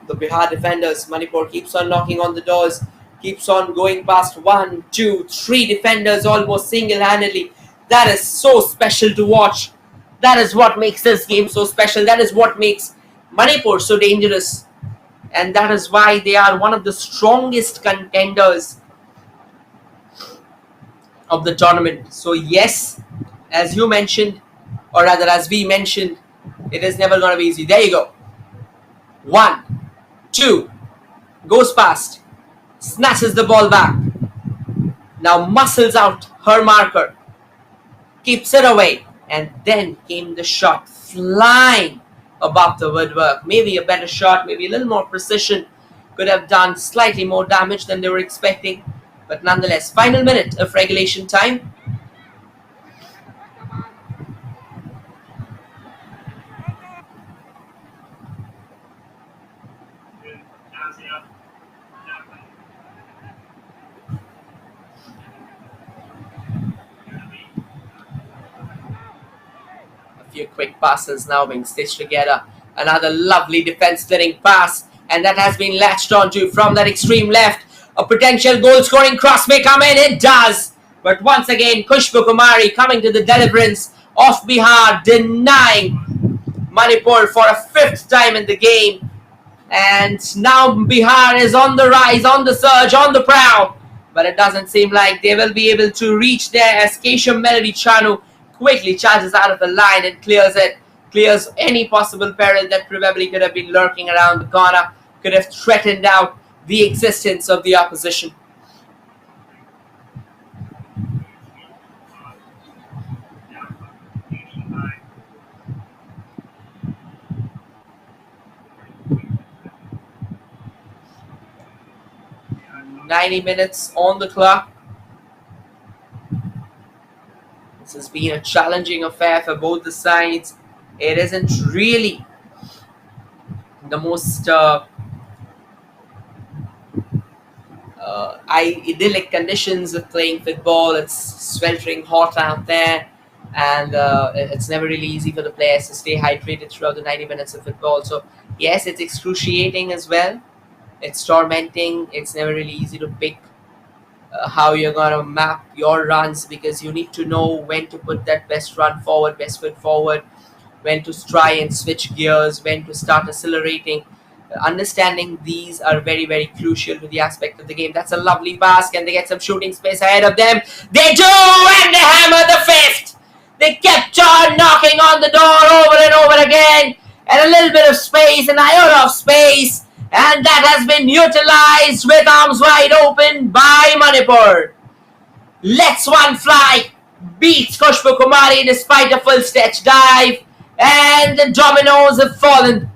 the Bihar defenders. Manipur keeps on knocking on the doors, keeps on going past 1, 2, 3 defenders almost single-handedly. That is so special to watch. That is what makes this game so special. That is what makes Manipur so dangerous. And that is why they are one of the strongest contenders of the tournament. So yes, as you mentioned, or rather as we mentioned, it is never going to be easy. There you go. 1, 2, goes past, snatches the ball back. Now muscles out her marker, keeps it away, and then came the shot flying above the woodwork. Maybe a better shot, maybe a little more precision, could have done slightly more damage than they were expecting. But nonetheless, final minute of regulation time. Few quick passes now being stitched together. Another lovely defense-splitting pass, and that has been latched onto from that extreme left. A potential goal-scoring cross may come in. It does. But once again, Kumari coming to the deliverance of Bihar, denying Manipur for a 5th time in the game. And now Bihar is on the rise, on the surge, on the prowl. But it doesn't seem like they will be able to reach there as Kesham Melody Chanu quickly charges out of the line and clears it. Clears any possible peril that probably could have been lurking around the corner, could have threatened out the existence of the opposition. "90 minutes on the clock. This has been a challenging affair for both the sides. It isn't really the most idyllic conditions of playing football. It's sweltering hot out there, and it's never really easy for the players to stay hydrated throughout the 90 minutes of football. So yes, it's excruciating as well. It's tormenting. It's never really easy to pick how you're gonna map your runs, because you need to know when to put that best run forward, best foot forward, when to try and switch gears, when to start accelerating. Understanding these are very, very crucial to the aspect of the game. That's a lovely pass. Can they get some shooting space ahead of them? They do, and they hammer the 5th. They kept on knocking on the door over and over again, and a little bit of space, an iota of space, and that has been utilized with arms wide open by Manipur. Lets one fly, beats Kumari despite a full stretch dive, and the dominoes have fallen.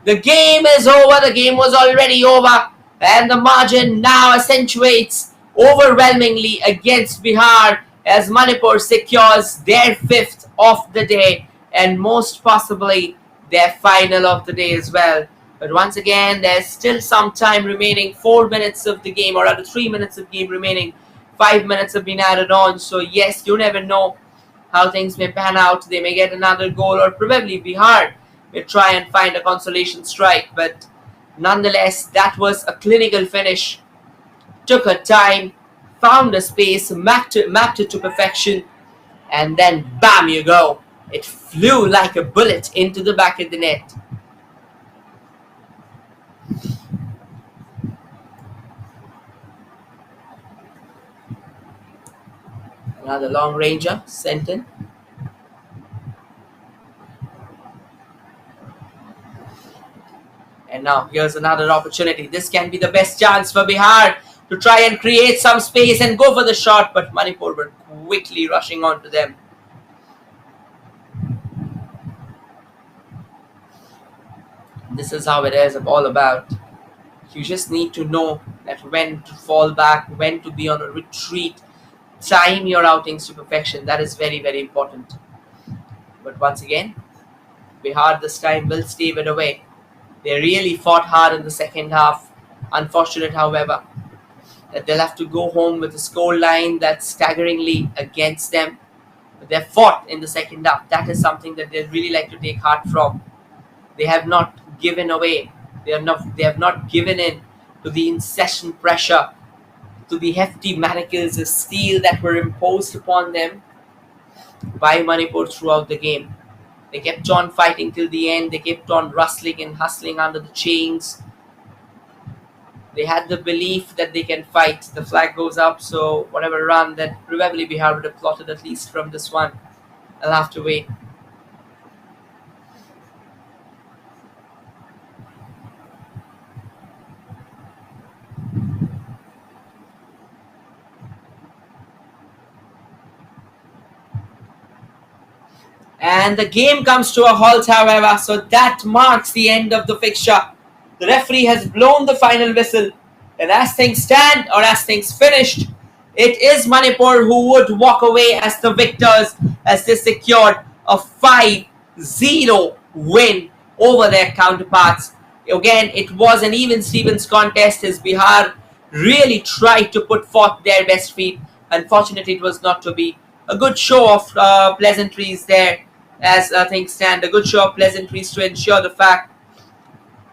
The game is over. The game was already over, and the margin now accentuates overwhelmingly against Bihar as Manipur secures their 5th of the day, and most possibly their final of the day as well. But once again, there's still some time remaining. 4 minutes of the game, or rather 3 minutes of game remaining. 5 minutes have been added on. So yes, you never know how things may pan out. They may get another goal, or probably Bihar may try and find a consolation strike. But nonetheless, that was a clinical finish. Took a time, found a space, mapped it to perfection, and then bam, you go. It flew like a bullet into the back of the net. Another long ranger sent in. And now here's another opportunity. This can be the best chance for Bihar to try and create some space and go for the shot, but Manipur were quickly rushing onto them. This is how it is all about. You just need to know that when to fall back, when to be on a retreat, time your outings to perfection. That is very, very important. But once again, Bihar this time will stave it away. They really fought hard in the second half. Unfortunate, however, that they'll have to go home with a score line that's staggeringly against them. But they fought in the second half. That is something that they'd really like to take heart from. They have not given away. They have not given in to the incessant pressure, to the hefty manacles of steel that were imposed upon them by Manipur throughout the game. They kept on fighting till the end. They kept on rustling and hustling under the chains. They had the belief that they can fight. The flag goes up, so whatever run that probably Bihar would have plotted, at least from this one, I'll have to wait. And the game comes to a halt, however, so that marks the end of the fixture. The referee has blown the final whistle, and as things stand, or as things finished, it is Manipur who would walk away as the victors, as they secured a 5-0 win over their counterparts. Again, it was an even Stevens contest as Bihar really tried to put forth their best feet. Unfortunately, it was not to be. A good show of pleasantries there as things stand. A good show of pleasantries to ensure the fact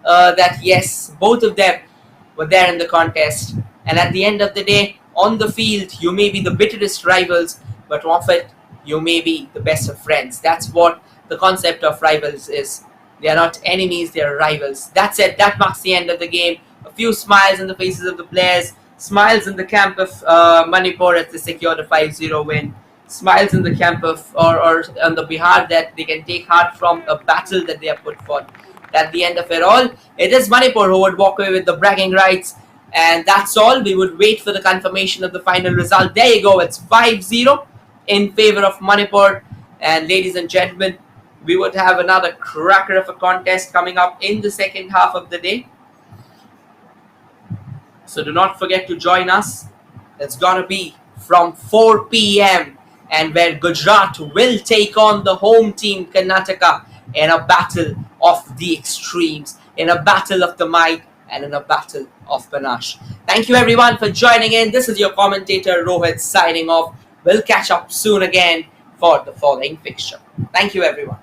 that yes, both of them were there in the contest. And at the end of the day, on the field, you may be the bitterest rivals, but off it, you may be the best of friends. That's what the concept of rivals is. They are not enemies, they are rivals. That's it. That marks the end of the game. A few smiles on the faces of the players, smiles in the camp of Manipur as they secured a 5-0 win. Smiles in the camp of or on the Bihar that they can take heart from a battle that they have put forth. At the end of it all, it is Manipur who would walk away with the bragging rights. And that's all. We would wait for the confirmation of the final result. There you go. It's 5-0 in favor of Manipur. And ladies and gentlemen, we would have another cracker of a contest coming up in the second half of the day. So do not forget to join us. It's going to be from 4 p.m. and where Gujarat will take on the home team Karnataka in a battle of the extremes, in a battle of the might, and in a battle of panache. Thank you everyone for joining in. This is your commentator Rohit signing off. We'll catch up soon again for the following fixture. Thank you everyone.